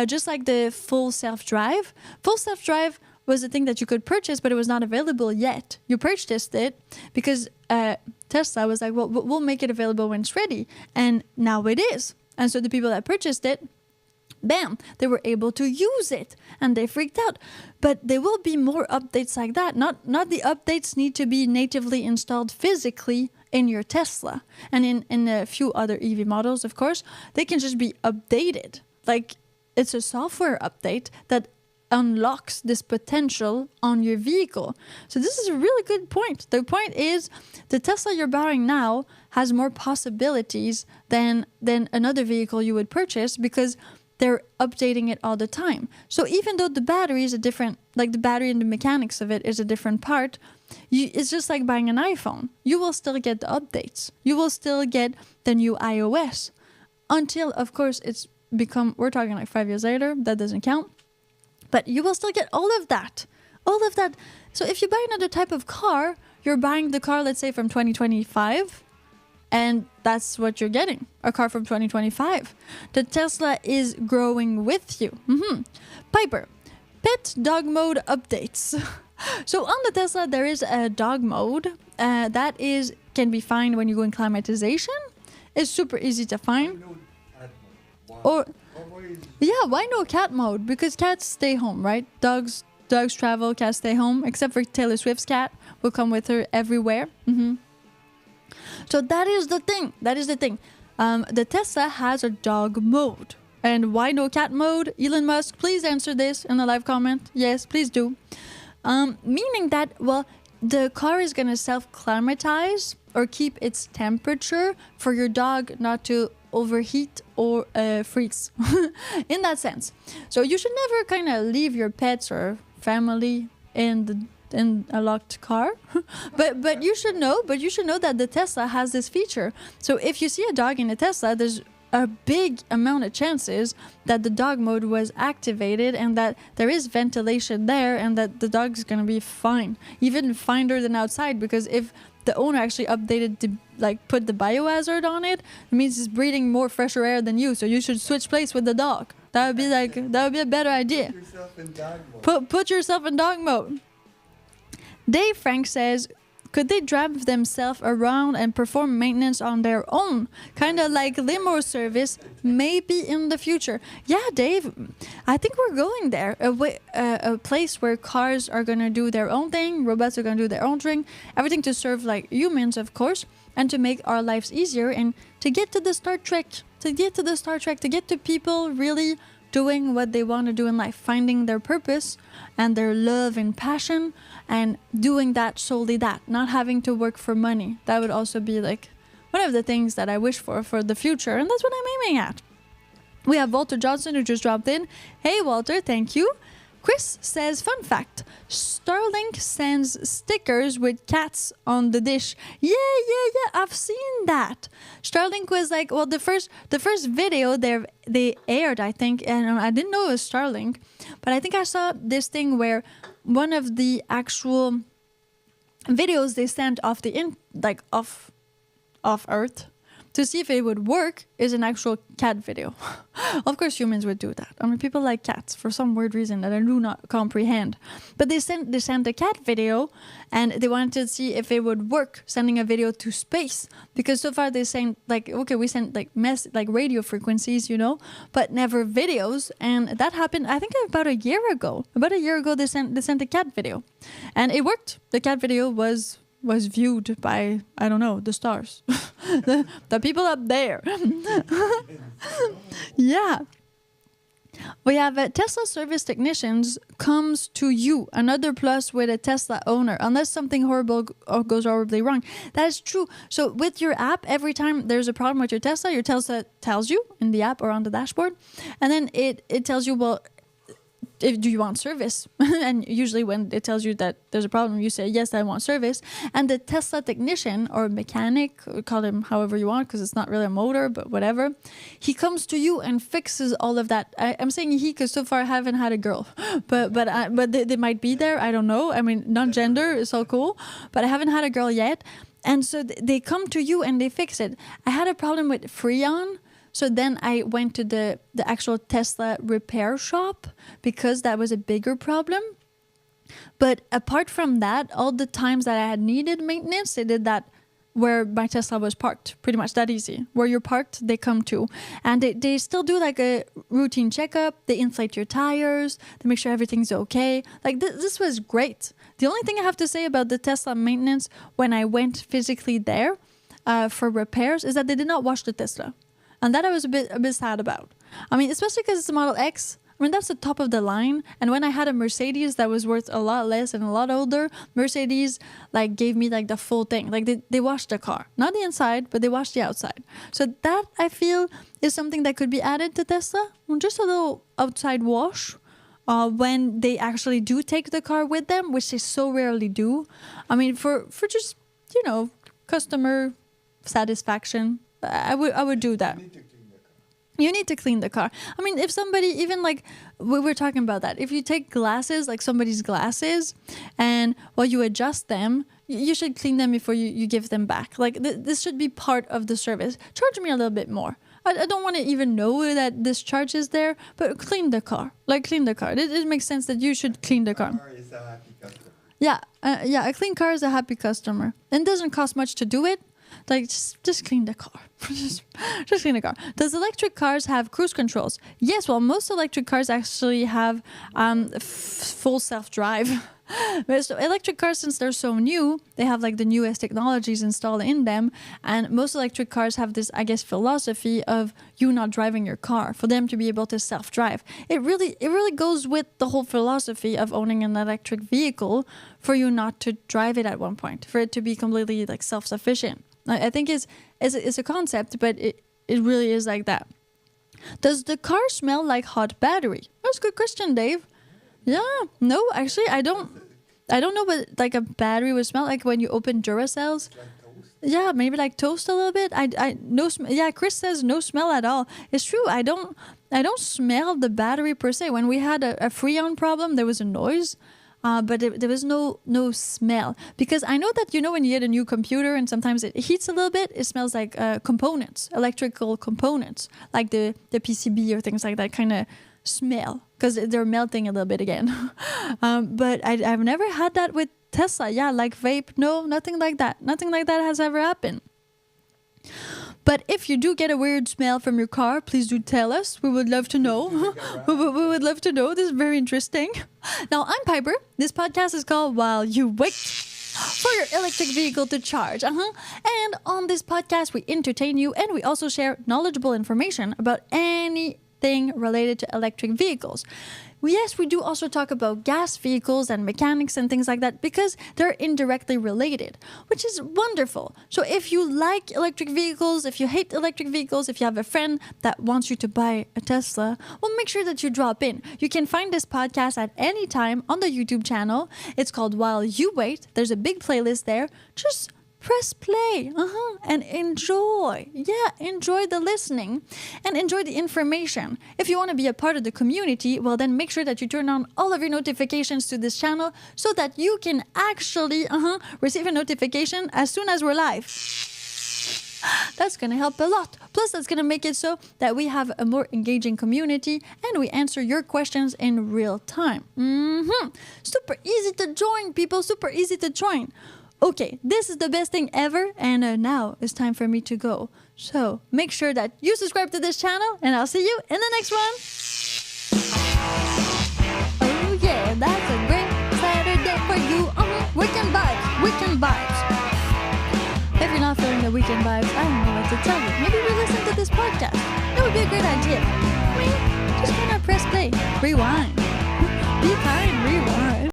Just like the full self-drive. Full self-drive was a thing that you could purchase, but it was not available yet. You purchased it because Tesla was like, well, we'll make it available when it's ready. And now it is. And so the people that purchased it, bam, they were able to use it, and they freaked out. But there will be more updates like that. Not the updates need to be natively installed physically in your Tesla. And in a few other EV models, of course, they can just be updated. Like, it's a software update that unlocks this potential on your vehicle. So this is a really good point. The point is, the Tesla you're buying now has more possibilities than another vehicle you would purchase, because they're updating it all the time. So even though the battery is a different, like the battery and the mechanics of it is a different part, it's just like buying an iPhone. You will still get the updates. You will still get the new iOS. Until, of course, it's become, we're talking like 5 years later, that doesn't count. But you will still get all of that. All of that. So if you buy another type of car, you're buying the car, let's say, from 2025, and that's what you're getting, a car from 2025. The Tesla is growing with you. Piper, pet dog mode updates. So on the Tesla, there is a dog mode that can be found when you go in climatization. It's super easy to find. Or yeah, why no cat mode? Because cats stay home, right? Dogs travel, cats stay home, except for Taylor Swift's cat will come with her everywhere. So that is the thing. The Tesla has a dog mode. And why no cat mode? Elon Musk, please answer this in the live comment. Yes, please do. Meaning that, well, the car is going to self-climatize or keep its temperature for your dog not to overheat or freeze. In that sense. So you should never kind of leave your pets or family in a locked car. but you should know that the Tesla has this feature. So if you see a dog in a Tesla, there's a big amount of chances that the dog mode was activated and that there is ventilation there and that the dog's gonna be fine, even finer than outside, because if the owner actually updated to put the biohazard on it, it means it's breathing more fresher air than you, so you should switch place with the dog. That would be a better idea. Put yourself in dog mode. Dave Frank says, could they drive themselves around and perform maintenance on their own? Kind of like limo service, maybe in the future. Yeah, Dave, I think we're going there. A place where cars are going to do their own thing, robots are going to do their own thing, everything to serve like humans, of course, and to make our lives easier and to get to the Star Trek, to get to people really doing what they want to do in life, finding their purpose and their love and passion, and doing that solely that, not having to work for money. That would also be like the things that I wish for the future, and that's what I'm aiming at. We have Walter Johnson who just dropped in. Hey Walter, thank you. Chris says, fun fact, Starlink sends stickers with cats on the dish. Yeah, I've seen that. Starlink was like, well, the first video they aired, I think, and I didn't know it was Starlink, but I think I saw this thing where one of the actual videos they sent off off Earth to see if it would work is an actual cat video. Of course, humans would do that. I mean, people like cats for some weird reason that I do not comprehend. But they sent a cat video, and they wanted to see if it would work sending a video to space. Because so far they sent we sent radio frequencies, but never videos. And that happened, I think, about a year ago. About a year ago, they sent a cat video, and it worked. The cat video was viewed by, I don't know, the stars. the people up there. Yeah. We have Tesla service technicians comes to you. Another plus with a Tesla owner, unless something horrible goes horribly wrong. That is true. So with your app, every time there's a problem with your Tesla tells you in the app or on the dashboard. And then it tells you, well, do you want service? And usually when it tells you that there's a problem, you say, yes, I want service. And the Tesla technician or mechanic, call him however you want, because it's not really a motor, but whatever, he comes to you and fixes all of that. I'm saying he because so far I haven't had a girl, but they might be there. I don't know. I mean, non-gender is all cool, but I haven't had a girl yet. And so they come to you and they fix it. I had a problem with Freon. So then I went to the actual Tesla repair shop because that was a bigger problem. But apart from that, all the times that I had needed maintenance, they did that where my Tesla was parked. Pretty much that easy. Where you're parked, they come to. And they still do like a routine checkup. They inflate your tires. They make sure everything's okay. Like this was great. The only thing I have to say about the Tesla maintenance when I went physically there for repairs is that they did not wash the Tesla. And that I was a bit sad about. I mean, especially because it's a Model X. I mean, that's the top of the line. And when I had a Mercedes that was worth a lot less and a lot older, Mercedes gave me the full thing. They washed the car. Not the inside, but they washed the outside. So that, I feel, is something that could be added to Tesla. Just a little outside wash when they actually do take the car with them, which they so rarely do. I mean, for just, customer satisfaction, I would do that. You need to clean the car. I mean, if somebody, even we were talking about that, if you take glasses, somebody's glasses, and you adjust them, you should clean them before you give them back. This should be part of the service. Charge me a little bit more. I don't want to even know that this charge is there, but clean the car. Clean the car. It makes sense that you should clean the car. A car is a happy customer. Yeah, a clean car is a happy customer. And it doesn't cost much to do it. Just clean the car. just clean the car. Does electric cars have cruise controls? Yes, well, most electric cars actually have full self-drive. So electric cars, since they're so new, they have the newest technologies installed in them. And most electric cars have this, I guess, philosophy of you not driving your car, for them to be able to self-drive. It really goes with the whole philosophy of owning an electric vehicle, for you not to drive it at one point, for it to be completely self-sufficient. I think it's a concept, but it really is like that. Does the car smell like hot battery? That's a good question, Dave. Yeah, no, actually, I don't know what a battery would smell like when you open Duracells. Yeah, maybe toast a little bit. Yeah, Chris says no smell at all. It's true. I don't smell the battery per se. When we had a Freon problem, there was a noise. But there was no smell, because I know that when you get a new computer and sometimes it heats a little bit, it smells like components, electrical components, like the PCB or things like that kind of smell, because they're melting a little bit again. But I've never had that with Tesla. Yeah, vape, no, nothing like that. Nothing like that has ever happened. But if you do get a weird smell from your car, please do tell us. We would love to know. we would love to know. This is very interesting. Now, I'm Piper. This podcast is called While You Wait for Your Electric Vehicle to Charge. And on this podcast, we entertain you, and we also share knowledgeable information about anything related to electric vehicles. yes, we do also talk about gas vehicles and mechanics and things like that because they're indirectly related, which is wonderful. So if you like electric vehicles, if you hate electric vehicles, if you have a friend that wants you to buy a Tesla, well, make sure that you drop in. You can find this podcast at any time on the YouTube channel. It's called While You Wait. There's a big playlist there. Just press play and enjoy. Yeah, enjoy the listening and enjoy the information. If you want to be a part of the community, well, then make sure that you turn on all of your notifications to this channel so that you can actually receive a notification as soon as we're live. That's going to help a lot. Plus, that's going to make it so that we have a more engaging community and we answer your questions in real time. Super easy to join, people. Super easy to join. Okay, this is the best thing ever, and now it's time for me to go. So make sure that you subscribe to this channel, and I'll see you in the next one. Oh yeah, that's a great Saturday for you. Weekend vibes. If you're not feeling the weekend vibes, I don't know what to tell you. Maybe re-listen to this podcast. That would be a great idea. Just gonna press play, rewind. Be kind, rewind.